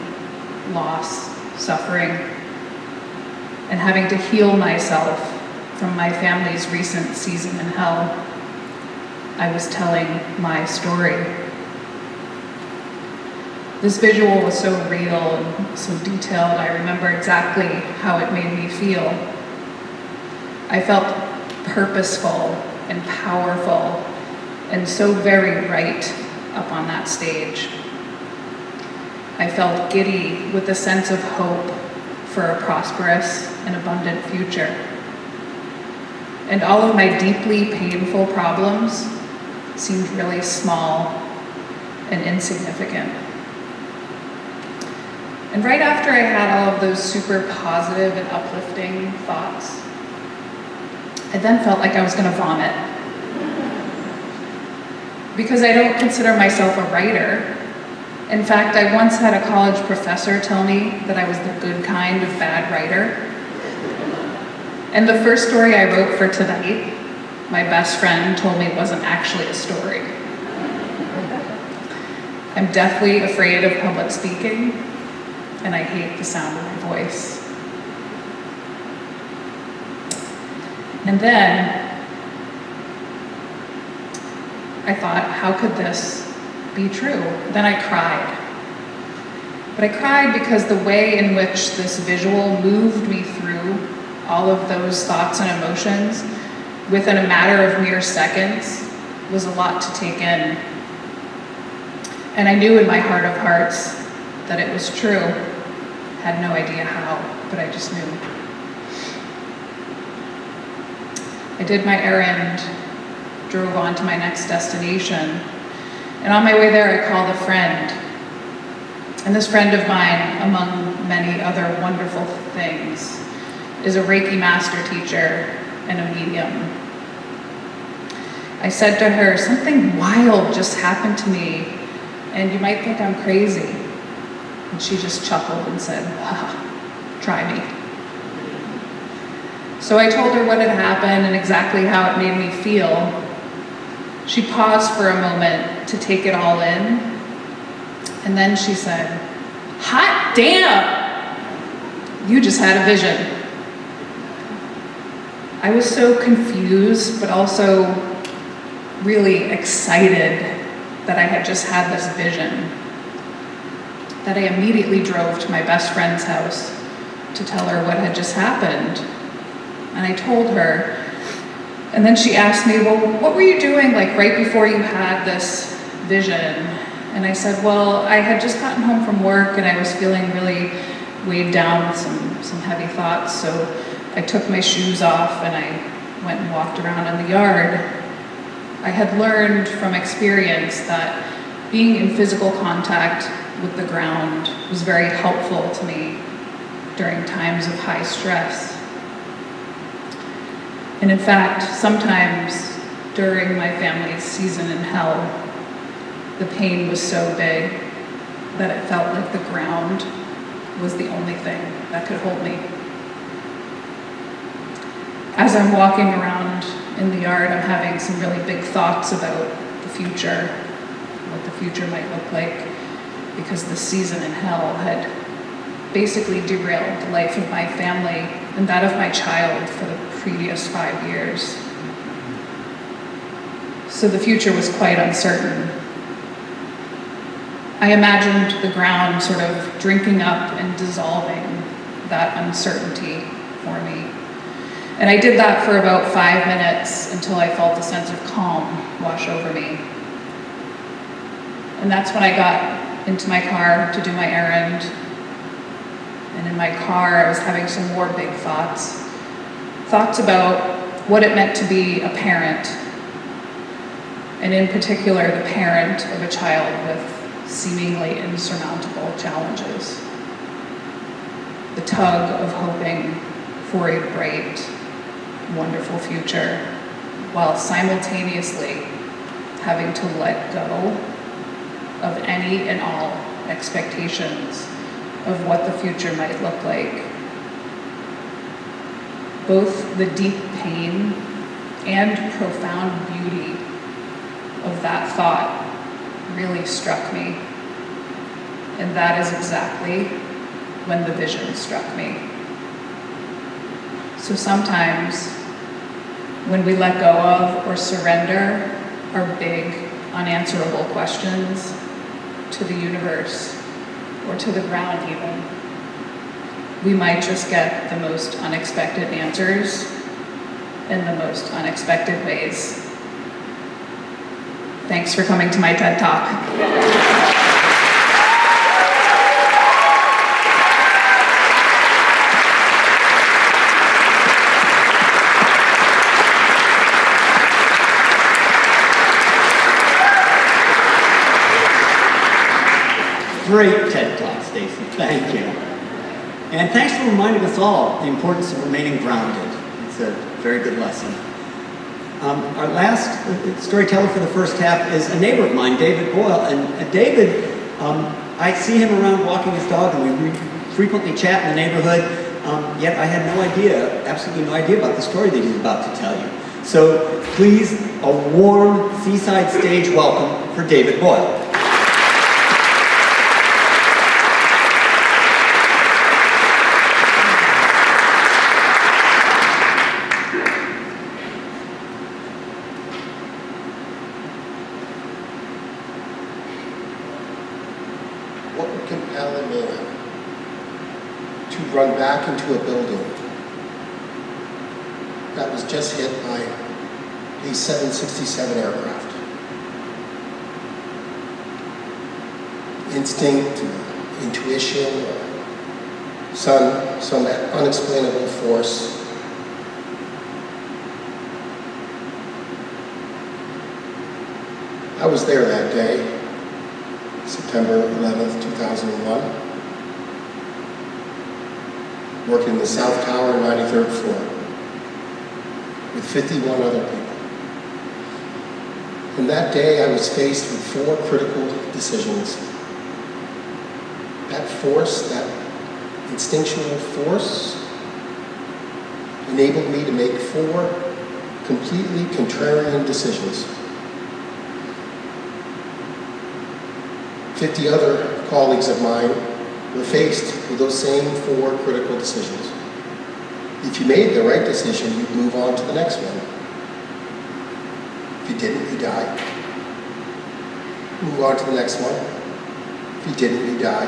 loss, suffering, and having to heal myself from my family's recent season in hell. I was telling my story. This visual was so real and so detailed. I remember exactly how it made me feel. I felt purposeful and powerful and so very right up on that stage. I felt giddy with a sense of hope for a prosperous and abundant future. And all of my deeply painful problems seemed really small and insignificant. And right after I had all of those super positive and uplifting thoughts, I then felt like I was gonna vomit. Because I don't consider myself a writer. In fact, I once had a college professor tell me that I was the good kind of bad writer. And the first story I wrote for tonight, my best friend told me wasn't actually a story. I'm deathly afraid of public speaking, and I hate the sound of my voice. And then I thought, how could this be true? Then I cried. But I cried because the way in which this visual moved me through all of those thoughts and emotions within a matter of mere seconds was a lot to take in. And I knew in my heart of hearts that it was true. Had no idea how, but I just knew. I did my errand, drove on to my next destination, and on my way there I called a friend. And this friend of mine, among many other wonderful things, is a Reiki master teacher and a medium. I said to her, something wild just happened to me, and you might think I'm crazy. And she just chuckled and said, try me. So I told her what had happened and exactly how it made me feel. She paused for a moment to take it all in, and then she said, hot damn, you just had a vision. I was so confused, but also really excited that I had just had this vision, that I immediately drove to my best friend's house to tell her what had just happened. And I told her, and then she asked me, well, what were you doing like right before you had this vision? And I said, well, I had just gotten home from work and I was feeling really weighed down with some heavy thoughts. So I took my shoes off and I went and walked around in the yard, I had learned from experience that being in physical contact with the ground was very helpful to me during times of high stress. And in fact, sometimes during my family's season in hell, the pain was so big that it felt like the ground was the only thing that could hold me. As I'm walking around in the yard, I'm having some really big thoughts about the future, what the future might look like, because the season in hell had basically derailed the life of my family and that of my child for the previous 5 years. So the future was quite uncertain. I imagined the ground sort of drinking up and dissolving that uncertainty for me. And I did that for about 5 minutes until I felt a sense of calm wash over me. And that's when I got into my car to do my errand. And in my car, I was having some more big thoughts. Thoughts about what it meant to be a parent. And in particular, the parent of a child with seemingly insurmountable challenges. The tug of hoping for a bright, wonderful future, while simultaneously having to let go of any and all expectations of what the future might look like. Both the deep pain and profound beauty of that thought really struck me. And that is exactly when the vision struck me. So sometimes when we let go of or surrender our big, unanswerable questions to the universe or to the ground even, we might just get the most unexpected answers in the most unexpected ways. Thanks for coming to my TED Talk. Great TED Talk, Stacey. Thank you. And thanks for reminding us all the importance of remaining grounded. It's a very good lesson. Our last storyteller for the first half is a neighbor of mine, David Boyle. And David, I see him around walking his dog, and we frequently chat in the neighborhood, yet I had no idea, absolutely no idea about the story that he's about to tell you. So please, a warm Seaside stage welcome for David Boyle. Run back into a building that was just hit by a 767 aircraft. Instinct, intuition, or some unexplainable force. I was there that day, September 11th, 2001. Working in the South Tower, 93rd floor, with 51 other people. And that day I was faced with 4 critical decisions. That force, that instinctual force, enabled me to make 4 completely contrarian decisions. 50 other colleagues of mine were faced with those same 4 critical decisions. If you made the right decision, you'd move on to the next one. If you didn't, you die. Move on to the next one. If you didn't, you die.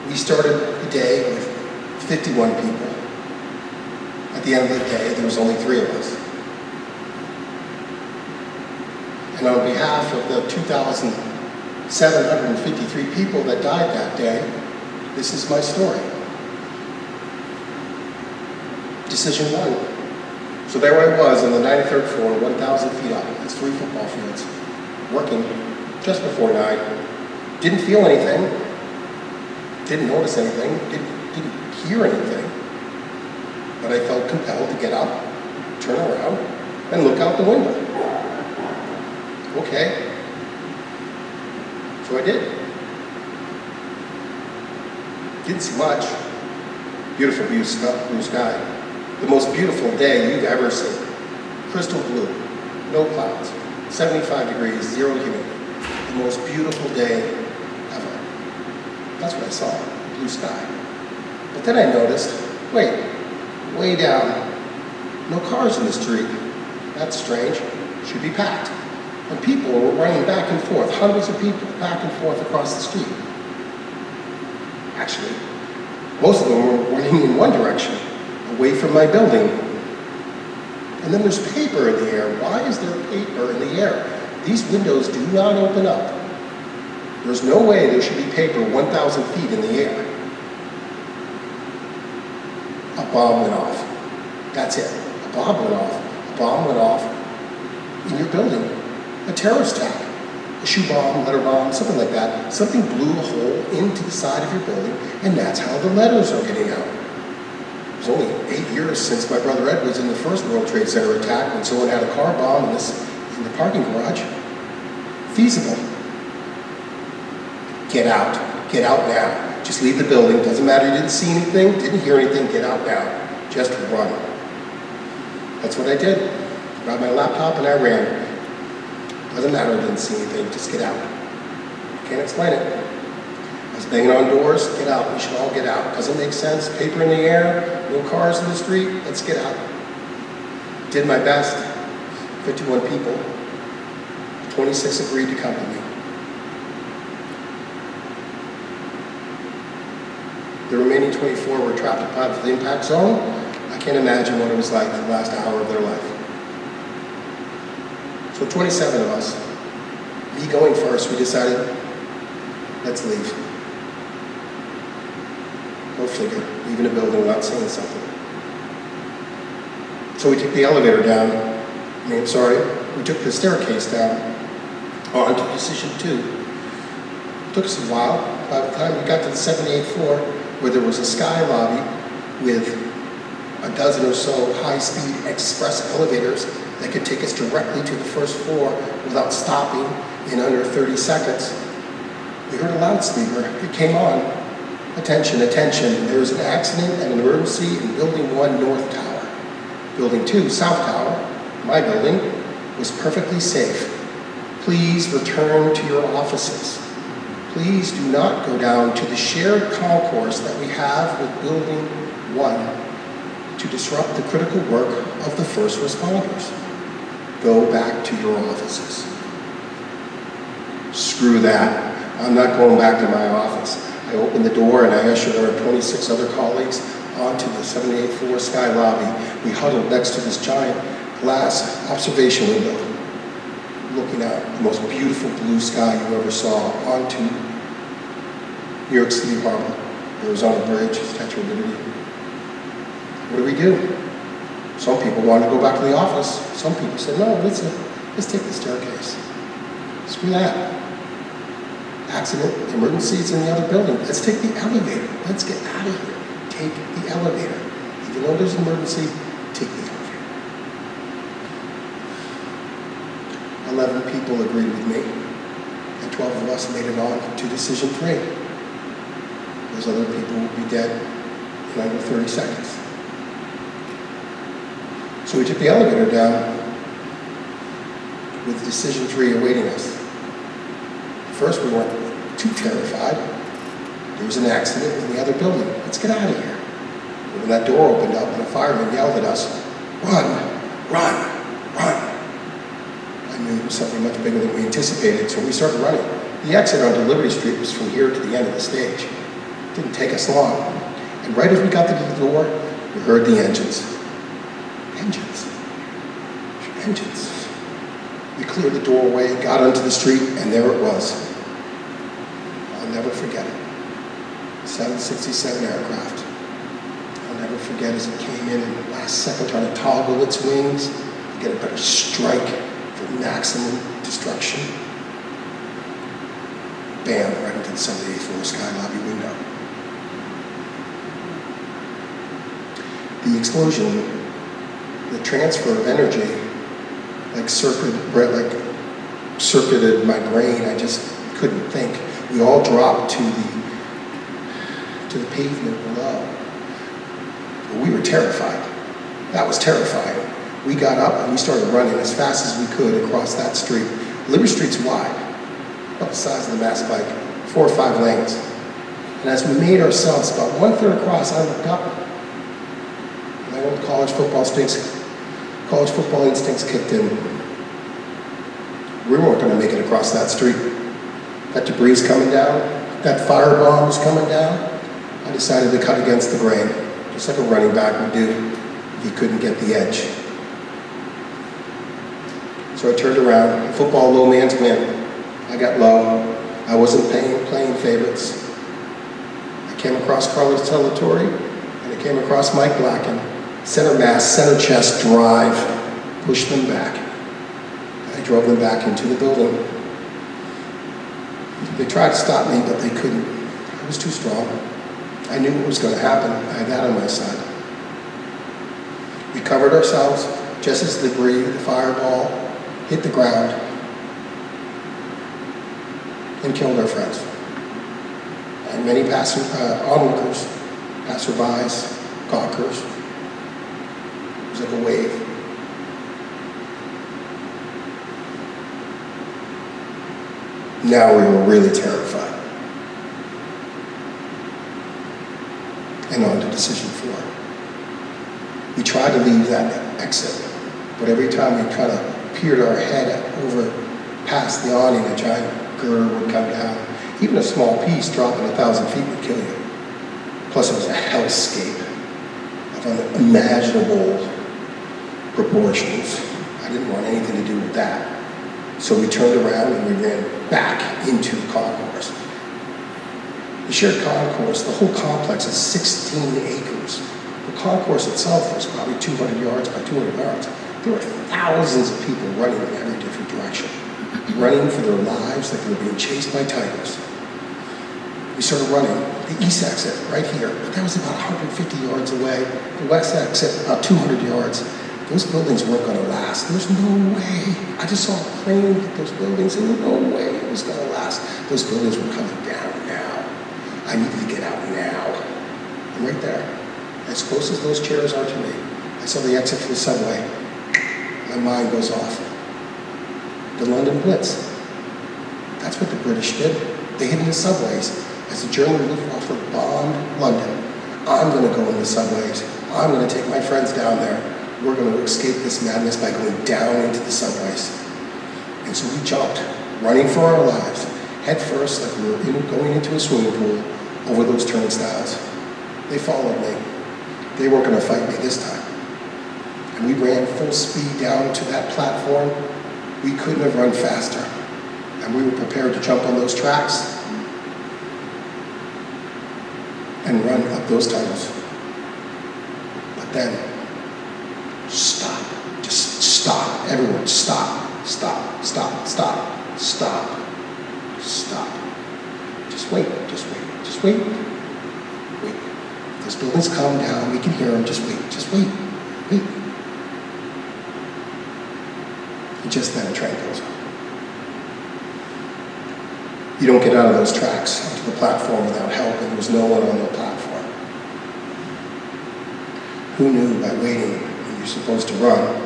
We started the day with 51 people. At the end of the day, there was only 3 of us. And on behalf of the 2,753 people that died that day, this is my story. Decision 1. So there I was on the 93rd floor, 1,000 feet up. That's 3 football fields. Working just before 9. Didn't feel anything. Didn't notice anything. Didn't hear anything. But I felt compelled to get up, turn around, and look out the window. Okay. So I did. Didn't see much. Beautiful blue sky. The most beautiful day you've ever seen. Crystal blue, no clouds, 75 degrees, 0 humidity. The most beautiful day ever. That's what I saw, blue sky. But then I noticed, wait, way down, no cars in the street. That's strange, should be packed. And people were running back and forth, hundreds of people back and forth across the street. Actually, most of them were running in one direction, away from my building. And then there's paper in the air. Why is there paper in the air? These windows do not open up. There's no way there should be paper 1,000 feet in the air. A bomb went off. That's it. A bomb went off. A bomb went off in your building. A terrorist attack. A shoe bomb, letter bomb, something like that. Something blew a hole into the side of your building, and that's how the letters are getting out. It was only 8 years since my brother Ed was in the first World Trade Center attack when someone had a car bomb in the parking garage. Feasible. Get out. Get out now. Just leave the building. Doesn't matter you didn't see anything, didn't hear anything, get out now. Just run. That's what I did. Grabbed my laptop and I ran. Doesn't matter, I didn't see anything, just get out. Can't explain it. I was banging on doors, get out, we should all get out. Doesn't make sense, paper in the air, no cars in the street, let's get out. Did my best, 51 people, 26 agreed to come with me. The remaining 24 were trapped outside the impact zone. I can't imagine what it was like the last hour of their life. So 27 of us, me going first, we decided, let's leave. Go figure, leaving a building without saying something. So we took the elevator down, we took the staircase down onto Decision 2. It took us a while. By the time we got to the 78th floor, where there was a sky lobby with a dozen or so high-speed express elevators that could take us directly to the first floor without stopping in under 30 seconds. We heard a loudspeaker. It came on. Attention, attention. There was an accident and an emergency in Building 1 North Tower. Building 2 South Tower, my building, was perfectly safe. Please return to your offices. Please do not go down to the shared concourse that we have with Building 1 to disrupt the critical work of the first responders. Go back to your offices. Screw that. I'm not going back to my office. I opened the door and I ushered our 26 other colleagues onto the 78th floor sky lobby. We huddled next to this giant glass observation window, looking out the most beautiful blue sky you ever saw onto New York City Harbor, Arizona Bridge, Statue of Liberty. What do we do? Some people wanted to go back to the office. Some people said, no, let's take the staircase. Screw that. Accident, emergencies in the other building. Let's take the elevator. Let's get out of here. Take the elevator. Even though there's an emergency, take the elevator. 11 people agreed with me, and 12 of us made it on to Decision 3. Those other people would be dead in under 30 seconds. So we took the elevator down with Decision 3 awaiting us. At first we weren't too terrified. There was an accident in the other building. Let's get out of here. But when that door opened up and a fireman yelled at us, run, run, run. I knew it was something much bigger than we anticipated, so we started running. The exit onto Liberty Street was from here to the end of the stage. It didn't take us long. And right as we got to the door, we heard the engines. Engines. Engines. We cleared the doorway, got onto the street, and there it was. I'll never forget it. 767 aircraft. I'll never forget as it came in and last second trying to toggle its wings to get a better strike for maximum destruction. Bam, right into the 78th floor sky lobby window. The explosion, the transfer of energy, circuited my brain. I just couldn't think. We all dropped to the pavement below. We were terrified. That was terrifying. We got up and we started running as fast as we could across that street. Liberty Street's wide, about the size of the Mass Pike, 4 or 5 lanes. And as we made ourselves about 1/3 across, I looked up. My old college football instincts kicked in. We weren't going to make it across that street. That debris coming down, that firebomb was coming down. I decided to cut against the grain, just like a running back would do if he couldn't get the edge. So I turned around. Football, low man's win. I got low. I wasn't playing favorites. I came across Carlos Tellatore, and I came across Mike Blacken. Center mass, center chest, drive, push them back. I drove them back into the building. They tried to stop me, but they couldn't. I was too strong. I knew what was going to happen. I had that on my side. We covered ourselves just as the debris, the fireball, hit the ground and killed our friends. And many onlookers, passerbys, gawkers. It was like a wave. Now we were really terrified. And on to decision 4. We tried to leave that exit, but every time we tried to peered our head over past the awning, a giant girder would come down. Even a small piece dropping 1,000 feet would kill you. Plus it was a hellscape of unimaginable proportions. I didn't want anything to do with that. So we turned around and we ran back into the concourse. The shared concourse, the whole complex is 16 acres. The concourse itself was probably 200 yards by 200 yards. There were thousands of people running in every different direction, running for their lives like they were being chased by tigers. We started running the east exit right here, but that was about 150 yards away. The west exit about 200 yards. Those buildings weren't going to last. There's no way. I just saw a plane hit those buildings, and no way it was going to last. Those buildings were coming down now. I needed to get out now. I'm right there, as close as those chairs are to me. I saw the exit for the subway. My mind goes off. The London Blitz. That's what the British did. They hid in the subways. As the German Luftwaffe bombed London, I'm going to go in the subways. I'm going to take my friends down there. We're going to escape this madness by going down into the subways. And so we jumped, running for our lives, head first like we were going into a swimming pool over those turnstiles. They followed me. They weren't going to fight me this time. And we ran full speed down to that platform. We couldn't have run faster. And we were prepared to jump on those tracks and run up those tunnels. But then, stop. Just stop. Everyone, stop. Stop. Stop. Stop. Stop. Stop. Just wait. Just wait. Just wait. Wait. Those buildings calm down. We can hear them. Just wait. Just wait. Wait. And just then a train goes up. You don't get out of those tracks onto the platform without help, and there was no one on the platform. Who knew by waiting when you're supposed to run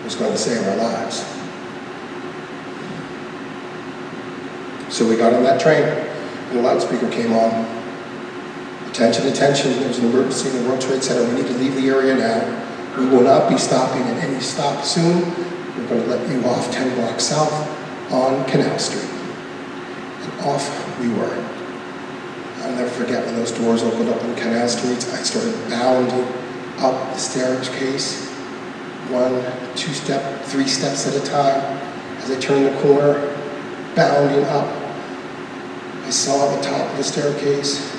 was going to save our lives? So we got on that train, and the loudspeaker came on. Attention, attention, there's an emergency in the World Trade Center. We need to leave the area now. We will not be stopping at any stop soon. We're going to let you off 10 blocks south on Canal Street. And off we were. I'll never forget when those doors opened up on Canal Street. I started bounding up the staircase, 1, 2 steps, 3 steps at a time. As I turned the corner, bounding up, I saw the top of the staircase,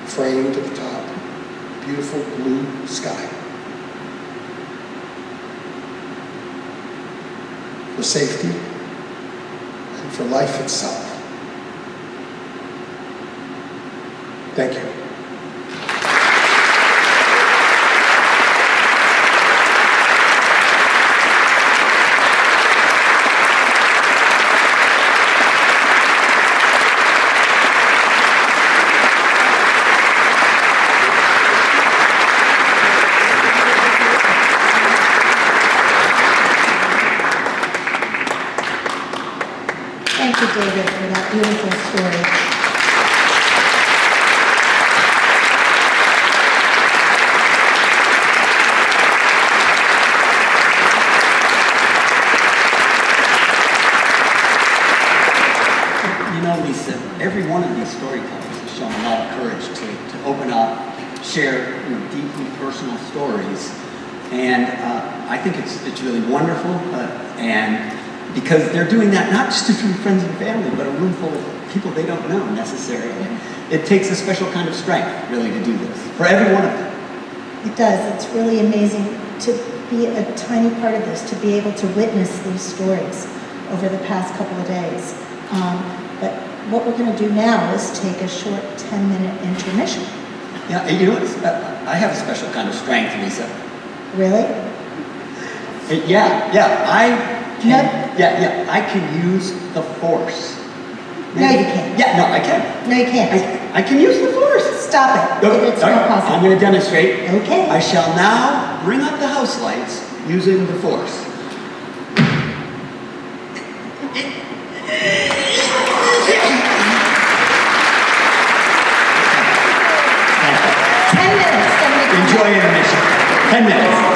framed at the top, beautiful blue sky. For safety and for life itself. Thank you. Thank you, David, for that beautiful story. You know, Lisa, every one of these storytellers has shown a lot of courage to open up, share deeply personal stories. And I think it's really wonderful. And because they're doing that not just to friends and family, but a room full of people they don't know necessarily. It takes a special kind of strength, really, to do this, for every one of them. It does. It's really amazing to be a tiny part of this, to be able to witness these stories over the past couple of days. But what we're going to do now is take a short 10-minute intermission. Yeah, you know what? I have a special kind of strength, Lisa. Really? Yeah, I can. No. Yeah, I can use the force. No, you can't. Yeah, no, I can. No, you can't. I can use the force. Stop it. No, It's not possible. I'm going to demonstrate. Okay. I shall now bring up the house lights using the force. 10 minutes. Enjoy intermission. 10 minutes.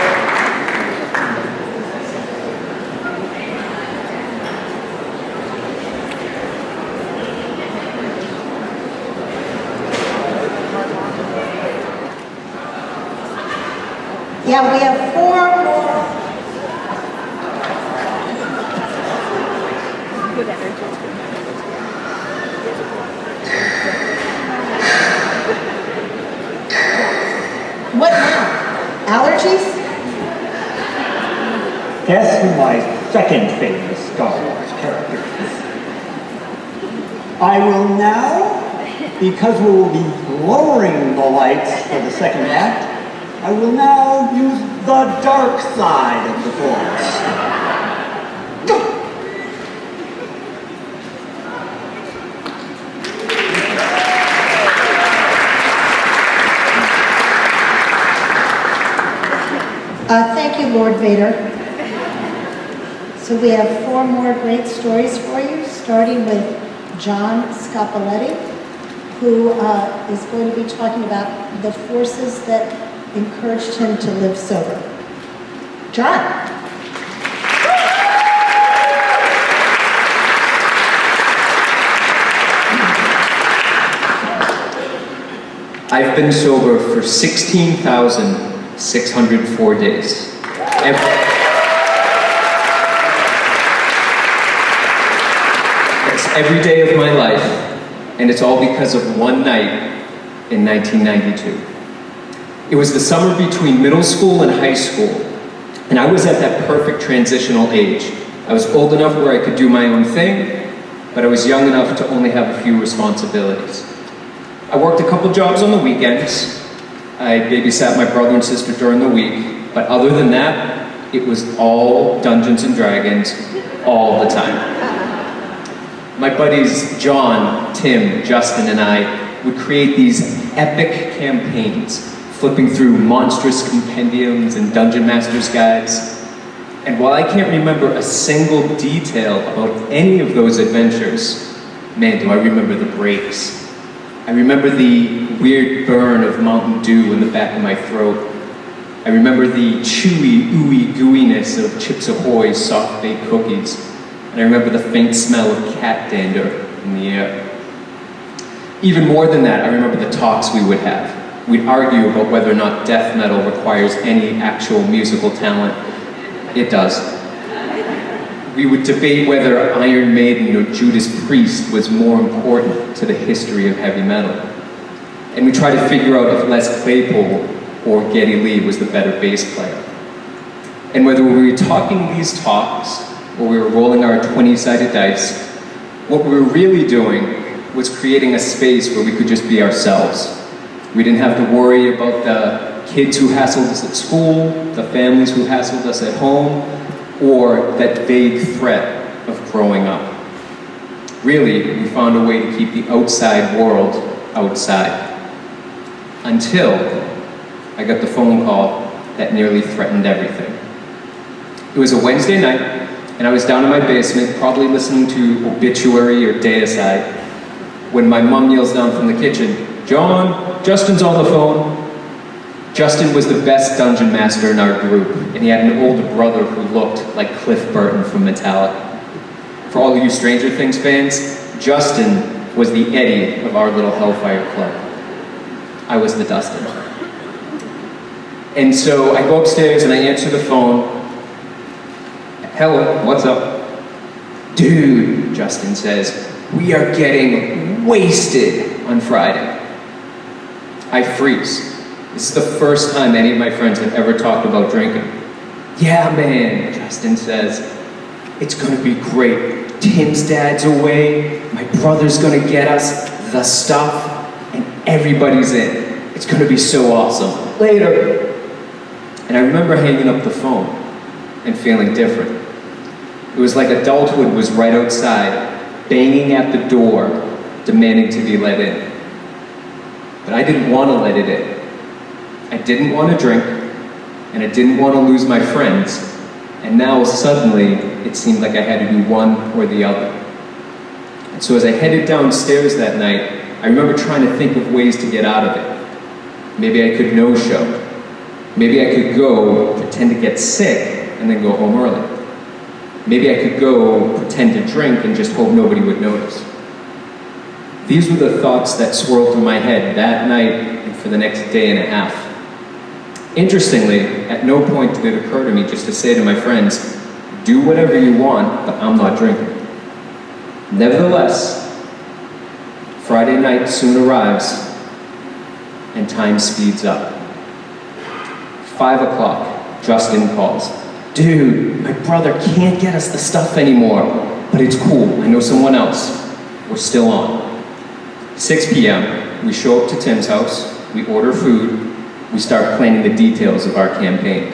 Yeah, we have 4 more. What now? Allergies? Guess who my second favorite Star Wars character is? I will now, because we will be lowering the lights for the second act, I will now use the dark side of the Force. Thank you, Lord Vader. So we have 4 more great stories for you, starting with John Scopelleti, who is going to be talking about the forces that encouraged him to live sober. John. I've been sober for 16,604 days. It's every day of my life, and it's all because of one night in 1992. It was the summer between middle school and high school, and I was at that perfect transitional age. I was old enough where I could do my own thing, but I was young enough to only have a few responsibilities. I worked a couple jobs on the weekends. I babysat my brother and sister during the week, but other than that, it was all Dungeons and Dragons all the time. My buddies John, Tim, Justin, and I would create these epic campaigns, flipping through monstrous compendiums and Dungeon Master's guides. And while I can't remember a single detail about any of those adventures, man, do I remember the breaks. I remember the weird burn of Mountain Dew in the back of my throat. I remember the chewy, ooey gooiness of Chips Ahoy's soft-baked cookies. And I remember the faint smell of cat dander in the air. Even more than that, I remember the talks we would have. We'd argue about whether or not death metal requires any actual musical talent. It does. We would debate whether Iron Maiden or Judas Priest was more important to the history of heavy metal. And we tried to figure out if Les Claypool or Geddy Lee was the better bass player. And whether we were talking these talks or we were rolling our 20-sided dice, what we were really doing was creating a space where we could just be ourselves. We didn't have to worry about the kids who hassled us at school, the families who hassled us at home, or that vague threat of growing up. Really, we found a way to keep the outside world outside. Until I got the phone call that nearly threatened everything. It was a Wednesday night, and I was down in my basement, probably listening to Obituary or Deicide, when my mom yells down from the kitchen, "John, Justin's on the phone." Justin was the best dungeon master in our group, and he had an older brother who looked like Cliff Burton from Metallica. For all of you Stranger Things fans, Justin was the Eddie of our little Hellfire Club. I was the Dustin. And so I go upstairs and I answer the phone. "Hello, what's up?" "Dude," Justin says, "we are getting wasted on Friday." I freeze. This is the first time any of my friends have ever talked about drinking. "Yeah, man," Justin says, "it's gonna be great. Tim's dad's away, my brother's gonna get us the stuff, and everybody's in. It's gonna be so awesome. Later." And I remember hanging up the phone and feeling different. It was like adulthood was right outside, banging at the door, demanding to be let in. But I didn't want to let it in. I didn't want to drink, and I didn't want to lose my friends, and now suddenly it seemed like I had to do one or the other. And so as I headed downstairs that night, I remember trying to think of ways to get out of it. Maybe I could no-show. Maybe I could go pretend to get sick and then go home early. Maybe I could go pretend to drink and just hope nobody would notice. These were the thoughts that swirled through my head that night and for the next day and a half. Interestingly, at no point did it occur to me just to say to my friends, "Do whatever you want, but I'm not drinking." Nevertheless, Friday night soon arrives and time speeds up. 5 o'clock, Justin calls. "Dude, my brother can't get us the stuff anymore, but it's cool, I know someone else. We're still on." 6 p.m., we show up to Tim's house, we order food, we start planning the details of our campaign.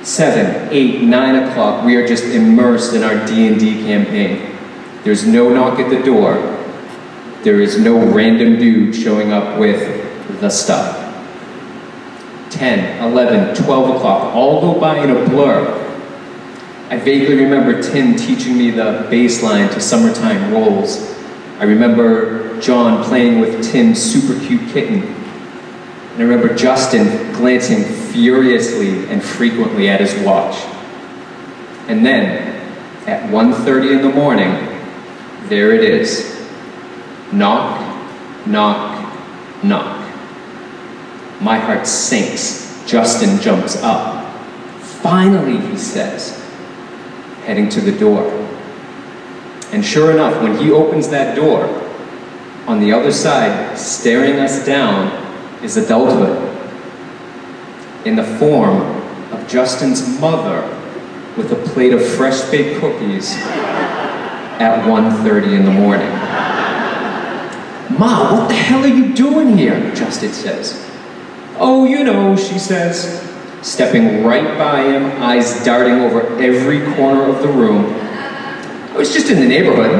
7, 8, 9 o'clock, we are just immersed in our D&D campaign. There's no knock at the door. There is no random dude showing up with the stuff. 10, 11, 12 o'clock, all go by in a blur. I vaguely remember Tim teaching me the bass line to Summertime Rolls. I remember John playing with Tim's super cute kitten. And I remember Justin glancing furiously and frequently at his watch. And then, at 1:30 in the morning, there it is. Knock, knock, knock. My heart sinks. Justin jumps up. "Finally," he says, heading to the door. And sure enough, when he opens that door, on the other side, staring us down, is adulthood. In the form of Justin's mother with a plate of fresh-baked cookies at 1:30 in the morning. "Ma, what the hell are you doing here?" Justin says. "Oh, you know," she says, stepping right by him, eyes darting over every corner of the room. "I was just in the neighborhood.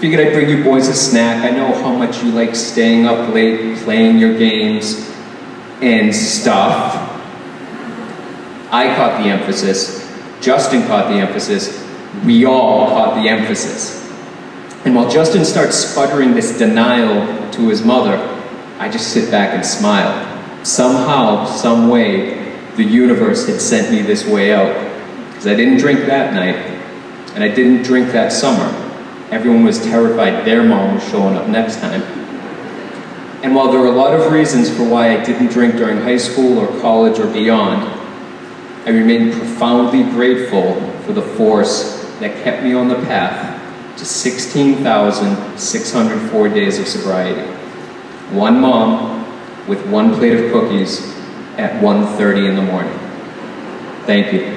Figured I'd bring you boys a snack. I know how much you like staying up late, playing your games and stuff." I caught the emphasis. Justin caught the emphasis. We all caught the emphasis. And while Justin starts sputtering this denial to his mother, I just sit back and smile. Somehow, some way, the universe had sent me this way out. Because I didn't drink that night, and I didn't drink that summer. Everyone was terrified their mom was showing up next time. And while there were a lot of reasons for why I didn't drink during high school or college or beyond, I remain profoundly grateful for the force that kept me on the path to 16,604 days of sobriety. One mom, with one plate of cookies at 1:30 in the morning. Thank you.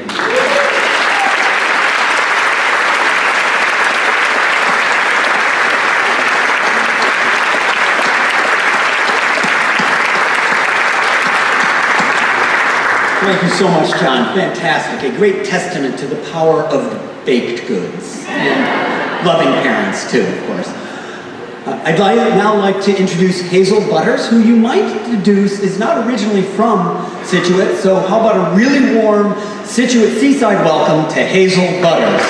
Thank you so much, John. Fantastic. A great testament to the power of baked goods. And loving parents, too, of course. I'd now like to introduce Hazel Butters, who you might deduce is not originally from Scituate, so how about a really warm Scituate Seaside welcome to Hazel Butters.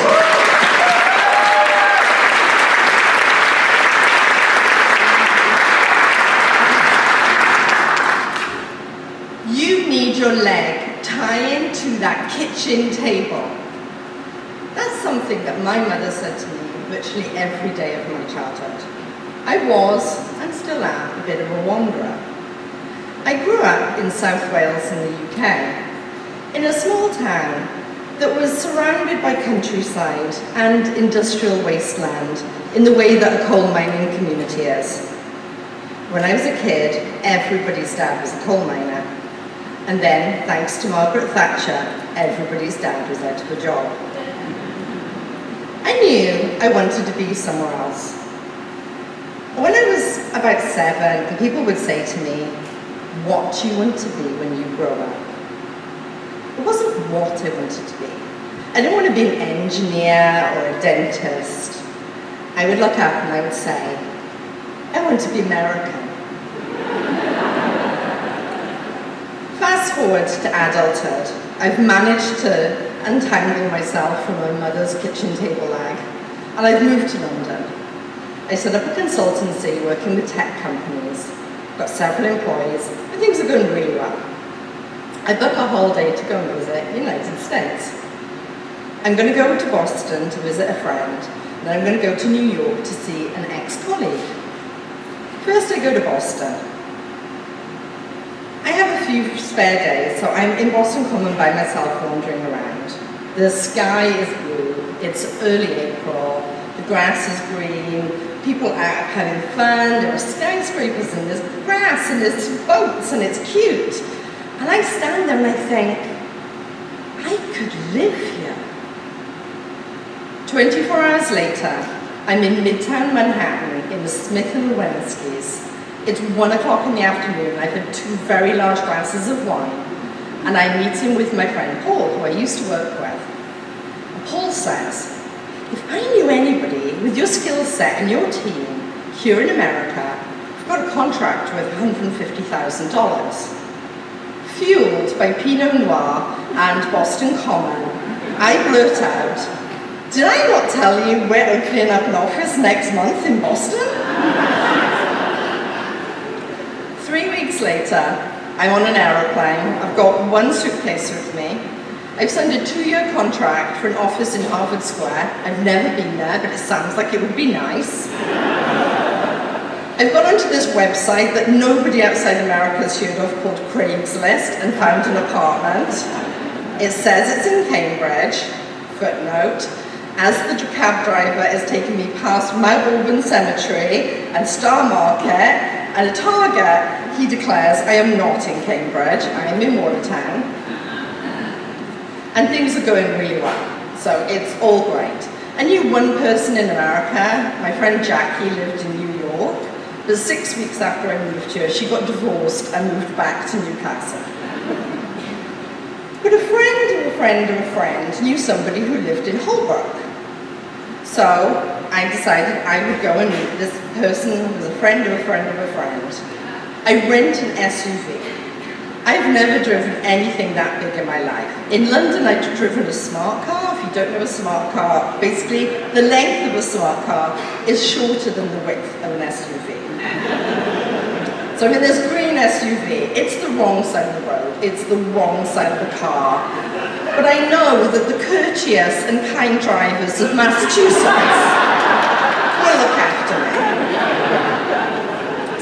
You need your leg tying to that kitchen table. That's something that my mother said to me virtually every day of my childhood. I was, and still am, a bit of a wanderer. I grew up in South Wales in the UK, in a small town that was surrounded by countryside and industrial wasteland in the way that a coal mining community is. When I was a kid, everybody's dad was a coal miner. And then, thanks to Margaret Thatcher, everybody's dad was out of a job. I knew I wanted to be somewhere else. When I was about 7, and people would say to me, "What do you want to be when you grow up?" It wasn't what I wanted to be. I didn't want to be an engineer or a dentist. I would look up and I would say, "I want to be American." Fast forward to adulthood, I've managed to untangle myself from my mother's kitchen table lag, and I've moved to London. I set up a consultancy working with tech companies, got several employees, and things are going really well. I book a holiday to go and visit the United States. I'm going to go to Boston to visit a friend, and I'm going to go to New York to see an ex-colleague. First I go to Boston. I have a few spare days, so I'm in Boston Common by myself wandering around. The sky is blue, it's early April, the grass is green, people are out having fun, there are skyscrapers and there's grass and there's boats and it's cute. And I stand there and I think, I could live here. 24 hours later, I'm in Midtown Manhattan in the Smith & Wollensky's. It's 1 o'clock in the afternoon, I've had 2 very large glasses of wine, and I'm meeting with my friend Paul, who I used to work with. And Paul says, "If I knew anybody with your skill set and your team here in America, I've got a contract worth $150,000. Fueled by Pinot Noir and Boston Common, I blurt out, "Did I not tell you we're opening up an office next month in Boston?" 3 weeks later, I'm on an aeroplane. I've got 1 suitcase with me. I've signed a 2-year contract for an office in Harvard Square. I've never been there, but it sounds like it would be nice. I've gone onto this website that nobody outside America has heard of called Craigslist and found an apartment. It says it's in Cambridge. Footnote. As the cab driver is taking me past Mount Auburn Cemetery and Star Market and a Target, he declares, I am not in Cambridge, I am in Watertown. And things are going really well, so it's all great. I knew 1 person in America, my friend Jackie lived in New York, but 6 weeks after I moved here, she got divorced and moved back to Newcastle. But a friend of a friend of a friend knew somebody who lived in Holbrook. So I decided I would go and meet this person who was a friend of a friend of a friend. I rent an SUV. I've never driven anything that big in my life. In London, I've driven a smart car. If you don't know a smart car, basically the length of a smart car is shorter than the width of an SUV. So I'm in this green SUV. It's the wrong side of the road. It's the wrong side of the car. But I know that the courteous and kind drivers of Massachusetts will look after me.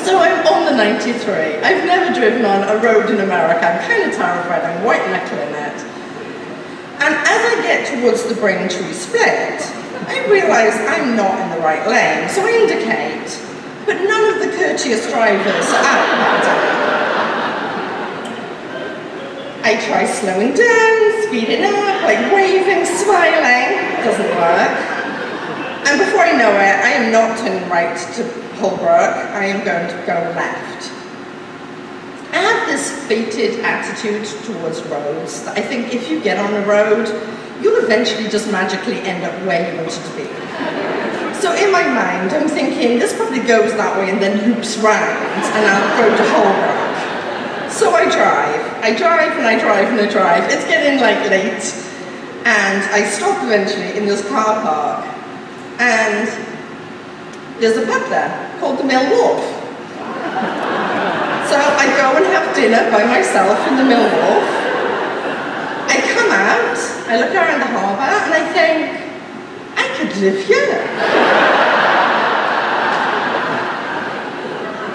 So I'm on the 93. I've never driven on a road in America. I'm kind of terrified. I'm white knuckling it. And as I get towards the Braintree split, I realise I'm not in the right lane. So I indicate, but none of the courteous drivers are out that day. I try slowing down, speeding up, like waving, smiling. Doesn't work. And before I know it, I am not turning right to Holbrook. I am going to go left. I have this fated attitude towards roads that I think if you get on a road, you'll eventually just magically end up where you wanted to be. So in my mind, I'm thinking, this probably goes that way and then loops round, and I'll go to Holbrook. So I drive and I drive and I drive. It's getting like late, and I stop eventually in this car park, and there's a pub there called the Mill Wharf. So I go and have dinner by myself in the Mill Wharf. I come out, I look around the harbour, and I think, I could live here.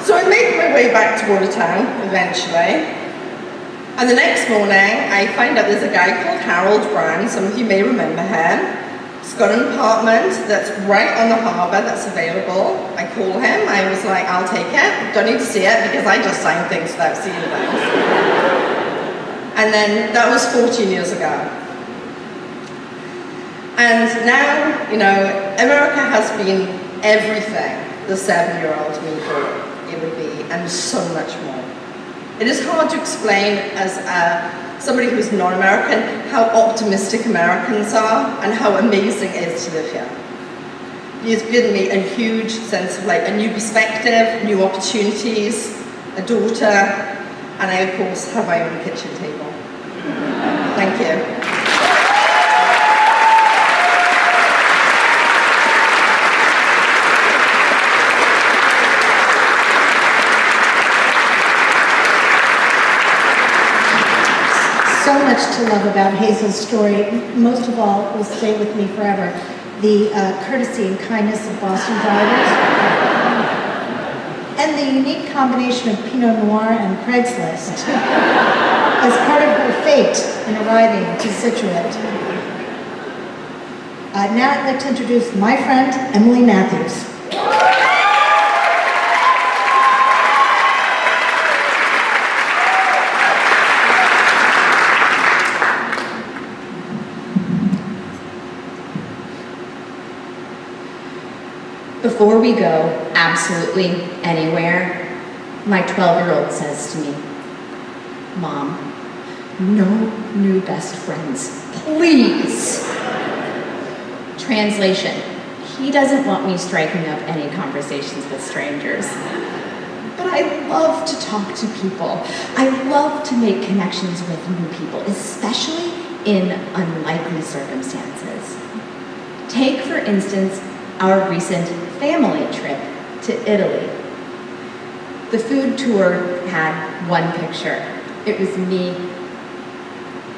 So I make my way back to Watertown, eventually. And the next morning, I find out there's a guy called Harold Brown, some of you may remember him. He's got an apartment that's right on the harbour that's available. I call him, I was like, I'll take it. Don't need to see it, because I just sign things without seeing things. And then, that was 14 years ago. And now, you know, America has been everything the 7-year-old me thought it would be, and so much more. It is hard to explain as somebody who's non-American how optimistic Americans are and how amazing it is to live here. It's given me a huge sense of like a new perspective, new opportunities, a daughter, and I of course have my own kitchen table. Thank you. So much to love about Hazel's story. Most of all will stay with me forever. The courtesy and kindness of Boston drivers. And the unique combination of Pinot Noir and Craigslist as part of her fate in arriving to Scituate. Now I'd like to introduce my friend, Emily Mathews. Before we go absolutely anywhere, my 12-year-old says to me, Mom, no new best friends, please. Translation, he doesn't want me striking up any conversations with strangers. But I love to talk to people. I love to make connections with new people, especially in unlikely circumstances. Take, for instance, our recent family trip to Italy. The food tour had one picture. It was me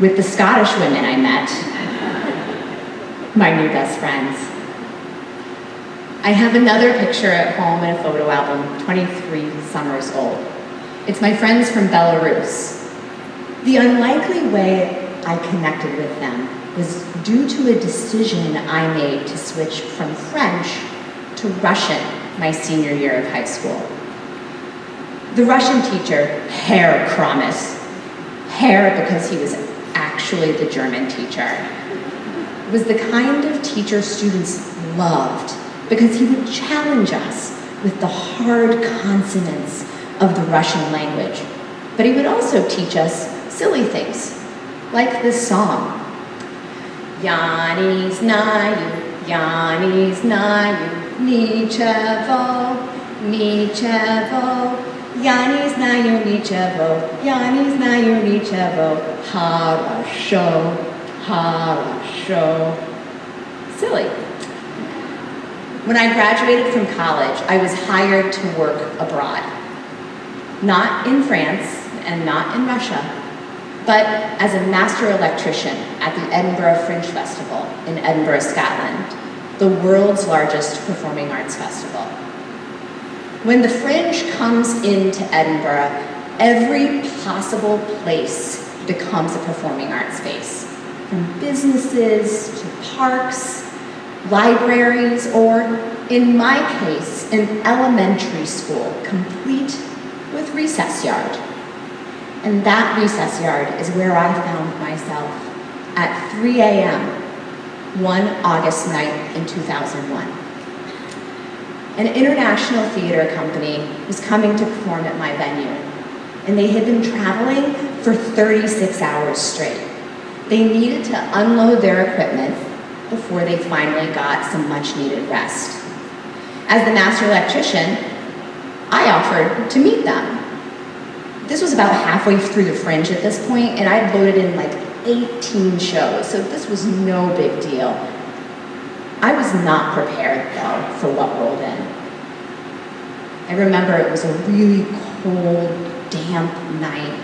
with the Scottish women I met, my new best friends. I have another picture at home in a photo album, 23 summers old. It's my friends from Belarus. The unlikely way I connected with them was due to a decision I made to switch from French to Russian my senior year of high school. The Russian teacher, Herr Kramis, Herr because he was actually the German teacher, was the kind of teacher students loved because he would challenge us with the hard consonants of the Russian language. But he would also teach us silly things, like this song. Я не знаю, ничего, ничего. Я не знаю ничего. Хорошо, хорошо. Silly. When I graduated from college, I was hired to work abroad. Not in France and not in Russia, but as a master electrician at the Edinburgh Fringe Festival in Edinburgh, Scotland, the world's largest performing arts festival. When the Fringe comes into Edinburgh, every possible place becomes a performing arts space, from businesses to parks, libraries, or, in my case, an elementary school, complete with recess yard. And that recess yard is where I found myself at 3 a.m. one August night in 2001. An international theater company was coming to perform at my venue, and they had been traveling for 36 hours straight. They needed to unload their equipment before they finally got some much-needed rest. As the master electrician, I offered to meet them. This was about halfway through the Fringe at this point, and I'd loaded in like 18 shows, so this was no big deal. I was not prepared, though, for what rolled in. I remember it was a really cold, damp night,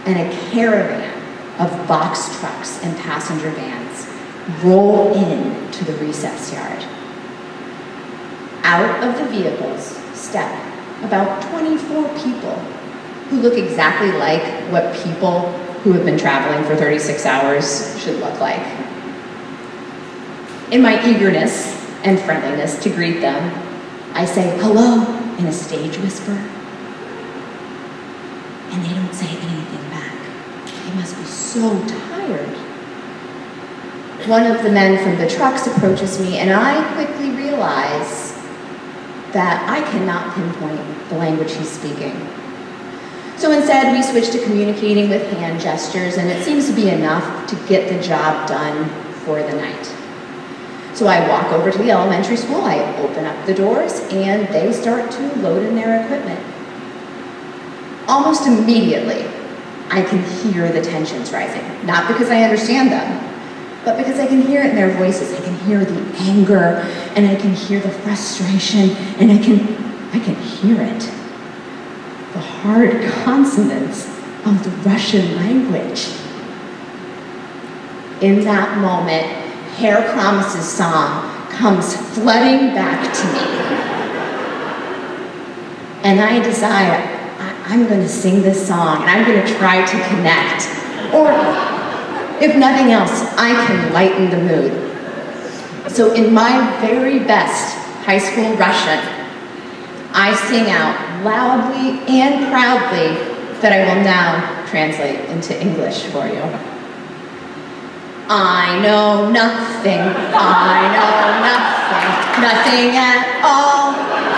and a caravan of box trucks and passenger vans roll in to the recess yard. Out of the vehicles step about 24 people who look exactly like what people who have been traveling for 36 hours should look like. In my eagerness and friendliness to greet them, I say hello in a stage whisper, and they don't say anything back. They must be so tired. One of the men from the trucks approaches me, and I quickly realize that I cannot pinpoint the language he's speaking. So instead, we switch to communicating with hand gestures, and it seems to be enough to get the job done for the night. So I walk over to the elementary school, I open up the doors, and they start to load in their equipment. Almost immediately, I can hear the tensions rising. Not because I understand them, but because I can hear it in their voices. I can hear the anger, and I can hear the frustration, and I can hear it. The hard consonants of the Russian language. In that moment, Hair Promise's song comes flooding back to me. And I decide, I'm going to sing this song, and I'm going to try to connect. Or, if nothing else, I can lighten the mood. So in my very best high school Russian, I sing out loudly and proudly that I will now translate into English for you. I know nothing, nothing at all,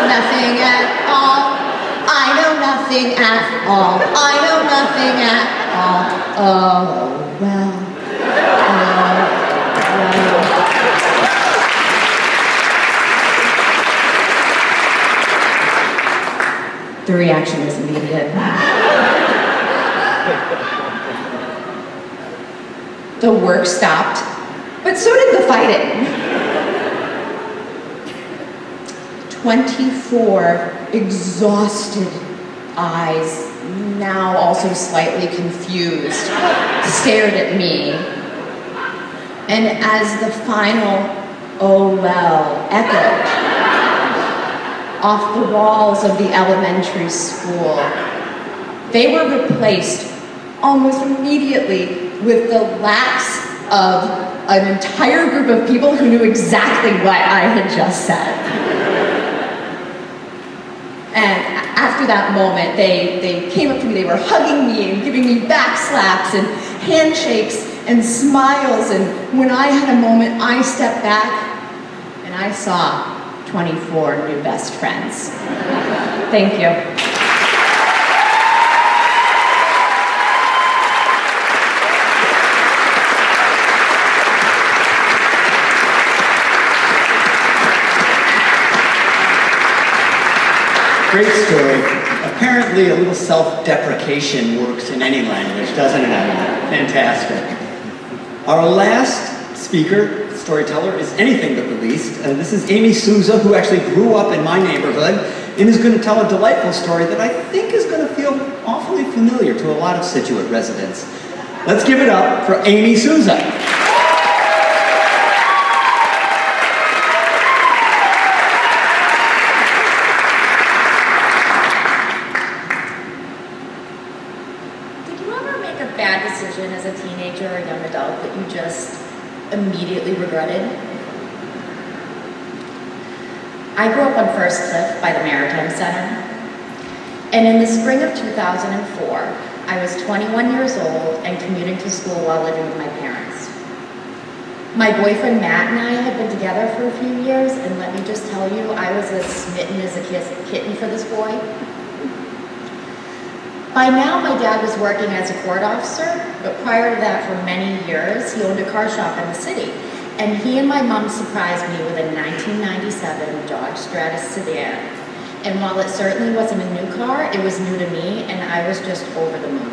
nothing at all. I know nothing at all, I know nothing at all. Oh, well, The reaction was immediate. The work stopped, but so did the fighting. 24 exhausted eyes, now also slightly confused, stared at me. And as the final, oh well, echoed off the walls of the elementary school, they were replaced almost immediately with the laughs of an entire group of people who knew exactly what I had just said. And after that moment, they came up to me, they were hugging me and giving me back slaps and handshakes and smiles, and when I had a moment, I stepped back and I saw 24 new best friends. Thank you. Great story. Apparently a little self-deprecation works in any language, doesn't it? Fantastic. Our last speaker, storyteller, is anything but the least. This is Amy Sousa, who actually grew up in my neighborhood and is going to tell a delightful story that I think is going to feel awfully familiar to a lot of Scituate residents. Let's give it up for Amy Sousa. Did you ever make a bad decision as a teenager or young adult that you just immediately regretted? I grew up on First Cliff by the Maritime Center, and in the spring of 2004, I was 21 years old and commuting to school while living with my parents. My boyfriend Matt and I had been together for a few years, and let me just tell you, I was as smitten as a kitten for this boy. By now, my dad was working as a court officer, but prior to that, for many years, he owned a car shop in the city. And he and my mom surprised me with a 1997 Dodge Stratus sedan. And while it certainly wasn't a new car, it was new to me, and I was just over the moon.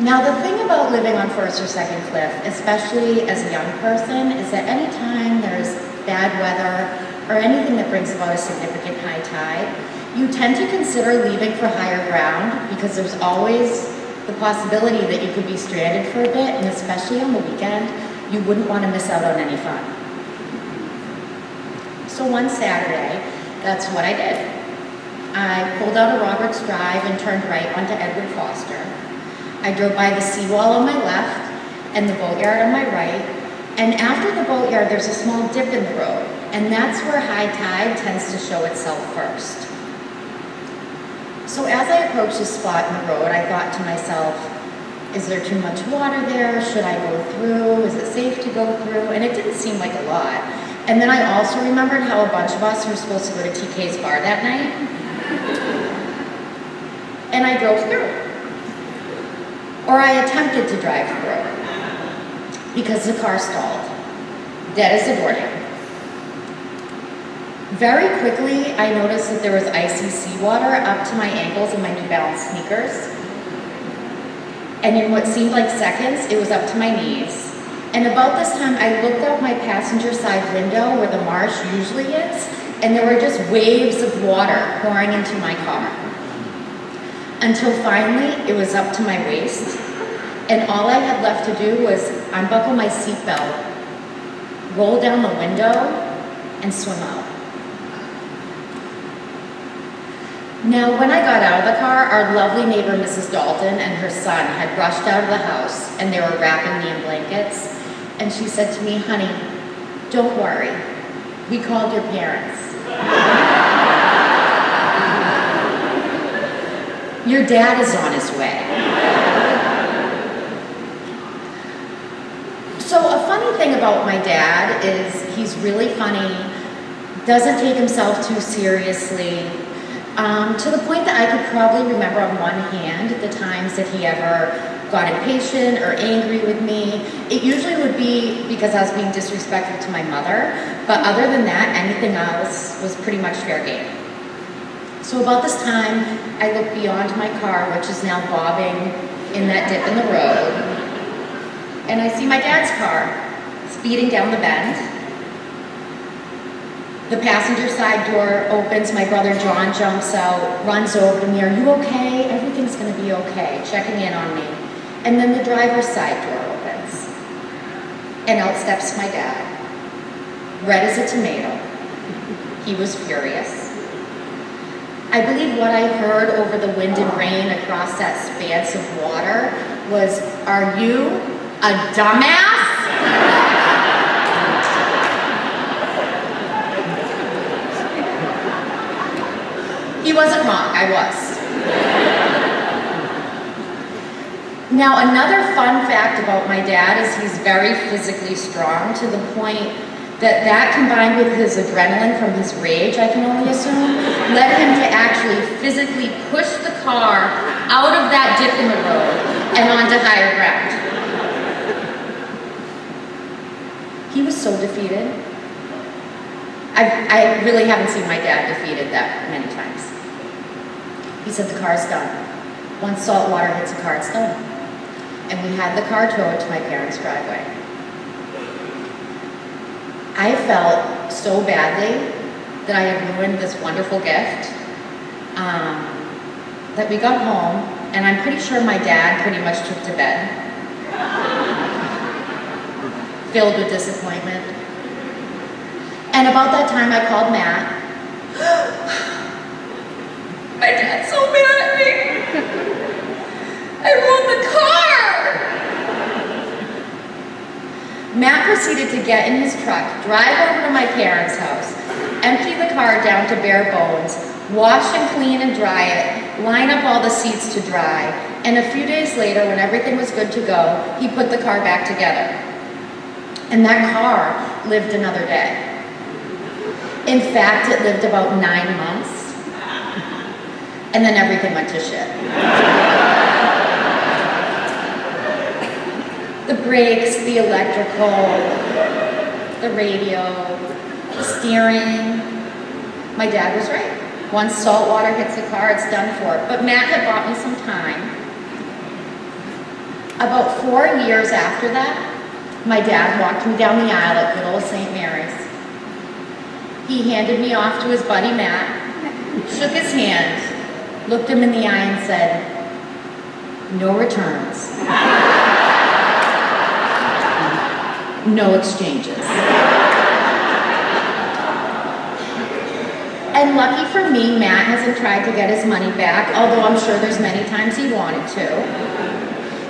Now, the thing about living on First or Second Cliff, especially as a young person, is that anytime there's bad weather or anything that brings about a significant high tide, you tend to consider leaving for higher ground because there's always the possibility that you could be stranded for a bit, and especially on the weekend, you wouldn't want to miss out on any fun. So one Saturday, that's what I did. I pulled out of Roberts Drive and turned right onto Edward Foster. I drove by the seawall on my left and the boatyard on my right, and after the boatyard, there's a small dip in the road, and that's where high tide tends to show itself first. So as I approached this spot in the road, I thought to myself, is there too much water there? Should I go through? Is it safe to go through? And it didn't seem like a lot. And then I also remembered how a bunch of us were supposed to go to TK's bar that night. And I drove through. Or I attempted to drive through because the car stalled, dead as a doornail. Very quickly, I noticed that there was icy seawater up to my ankles in my New Balance sneakers. And in what seemed like seconds, it was up to my knees. And about this time, I looked out my passenger side window where the marsh usually is, and there were just waves of water pouring into my car. Until finally, it was up to my waist, and all I had left to do was unbuckle my seatbelt, roll down the window, and swim out. Now, when I got out of the car, our lovely neighbor, Mrs. Dalton, and her son had rushed out of the house, and they were wrapping me in blankets. And she said to me, honey, don't worry. We called your parents. Your dad is on his way. So a funny thing about my dad is he's really funny, doesn't take himself too seriously, to the point that I could probably remember on one hand the times that he ever got impatient or angry with me. It usually would be because I was being disrespectful to my mother, but other than that, anything else was pretty much fair game. So about this time, I look beyond my car, which is now bobbing in that dip in the road, and I see my dad's car speeding down the bend. The passenger side door opens, my brother John jumps out, runs over to me, are you okay? Everything's gonna be okay, checking in on me. And then the driver's side door opens, and out steps my dad, red as a tomato. He was furious. I believe what I heard over the wind and rain across that expanse of water was, are you a dumbass? He wasn't wrong, I was. Now, another fun fact about my dad is he's very physically strong, to the point that combined with his adrenaline from his rage, I can only assume, led him to actually physically push the car out of that dip in the road and onto higher ground. He was so defeated. I really haven't seen my dad defeated that many times. He said, the car's done. Once salt water hits a car, it's done. And we had the car towed to my parents' driveway. I felt so badly that I had ruined this wonderful gift, that we got home, and I'm pretty sure my dad pretty much took to bed, filled with disappointment. And about that time, I called Matt. My dad's so mad at me. I ruined the car. Matt proceeded to get in his truck, drive over to my parents' house, empty the car down to bare bones, wash and clean and dry it, line up all the seats to dry, and a few days later, when everything was good to go, he put the car back together. And that car lived another day. In fact, it lived about 9 months, and then everything went to shit. The brakes, the electrical, the radio, the steering. My dad was right. Once salt water hits the car, it's done for. But Matt had bought me some time. About 4 years after that, my dad walked me down the aisle at good old St. Mary's. He handed me off to his buddy Matt, shook his hand, looked him in the eye and said, "No returns. No exchanges." And lucky for me, Matt hasn't tried to get his money back, although I'm sure there's many times he wanted to.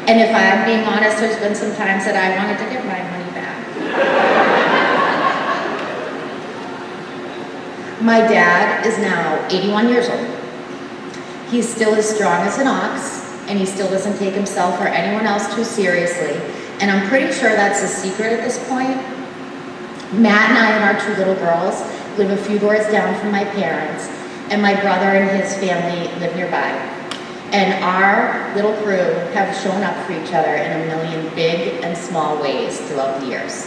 And if I'm being honest, there's been some times that I wanted to get my money back. My dad is now 81 years old. He's still as strong as an ox, and he still doesn't take himself or anyone else too seriously. And I'm pretty sure that's a secret at this point. Matt and I and our 2 little girls live a few doors down from my parents, and my brother and his family live nearby. And our little crew have shown up for each other in a million big and small ways throughout the years.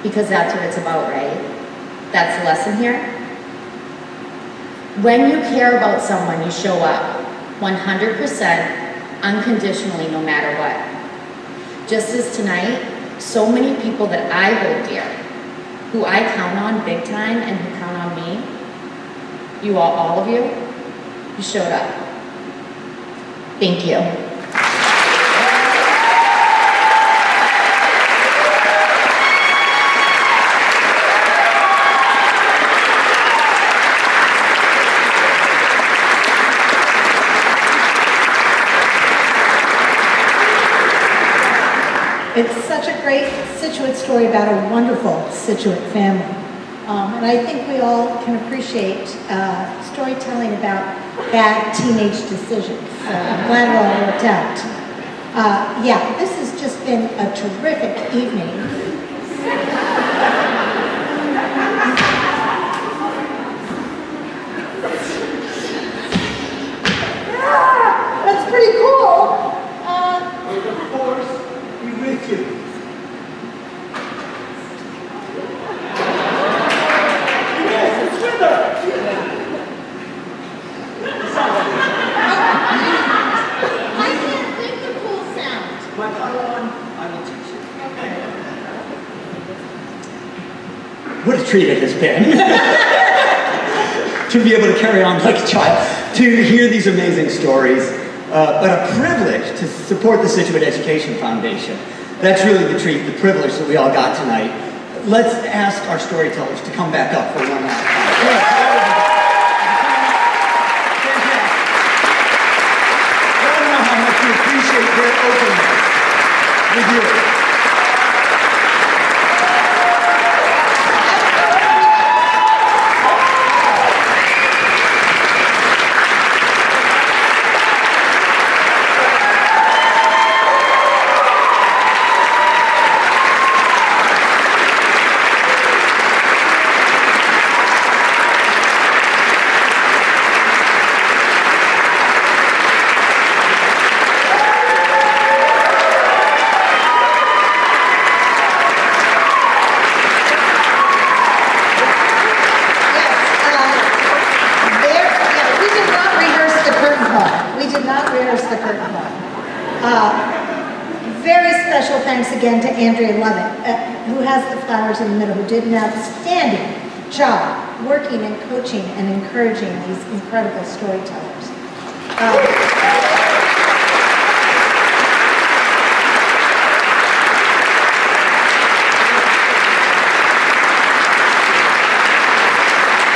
Because that's what it's about, right? That's the lesson here. When you care about someone, you show up 100% unconditionally, no matter what. Just as tonight, so many people that I hold dear, who I count on big time and who count on me, you all of you showed up. Thank you. It's such a great Scituate story about a wonderful Scituate family. And I think we all can appreciate storytelling about bad teenage decisions. So I'm glad it all worked out. Yeah, this has just been a terrific evening. That's pretty cool. May the force be with you. Yes, it's with her. I can't think the cool sound. I will teach you. What a treat it has been to be able to carry on like a child, to hear these amazing stories, but a privilege to support the Scituate Education Foundation. That's really the treat, the privilege that we all got tonight. Let's ask our storytellers to come back up for one last time. I don't know how much we appreciate their openness with you. Again to Andrea Lovett, who has the flowers in the middle, who did an outstanding job working and coaching and encouraging these incredible storytellers.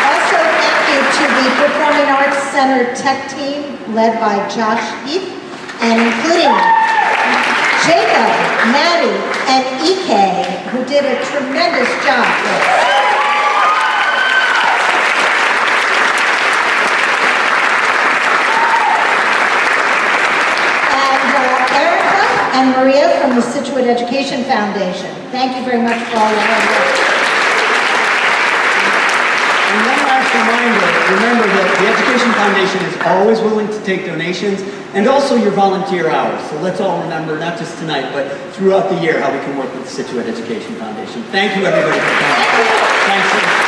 Also, thank you to the Performing Arts Center tech team led by Josh Heath, and including Jacob, Maddie, and Ike, who did a tremendous job for us. Maria from the Scituate Education Foundation. Thank you very much for all your hard work. And one last reminder, remember that the Education Foundation is always willing to take donations and also your volunteer hours. So let's all remember, not just tonight, but throughout the year, how we can work with the Scituate Education Foundation. Thank you, everybody, for coming. Thanks.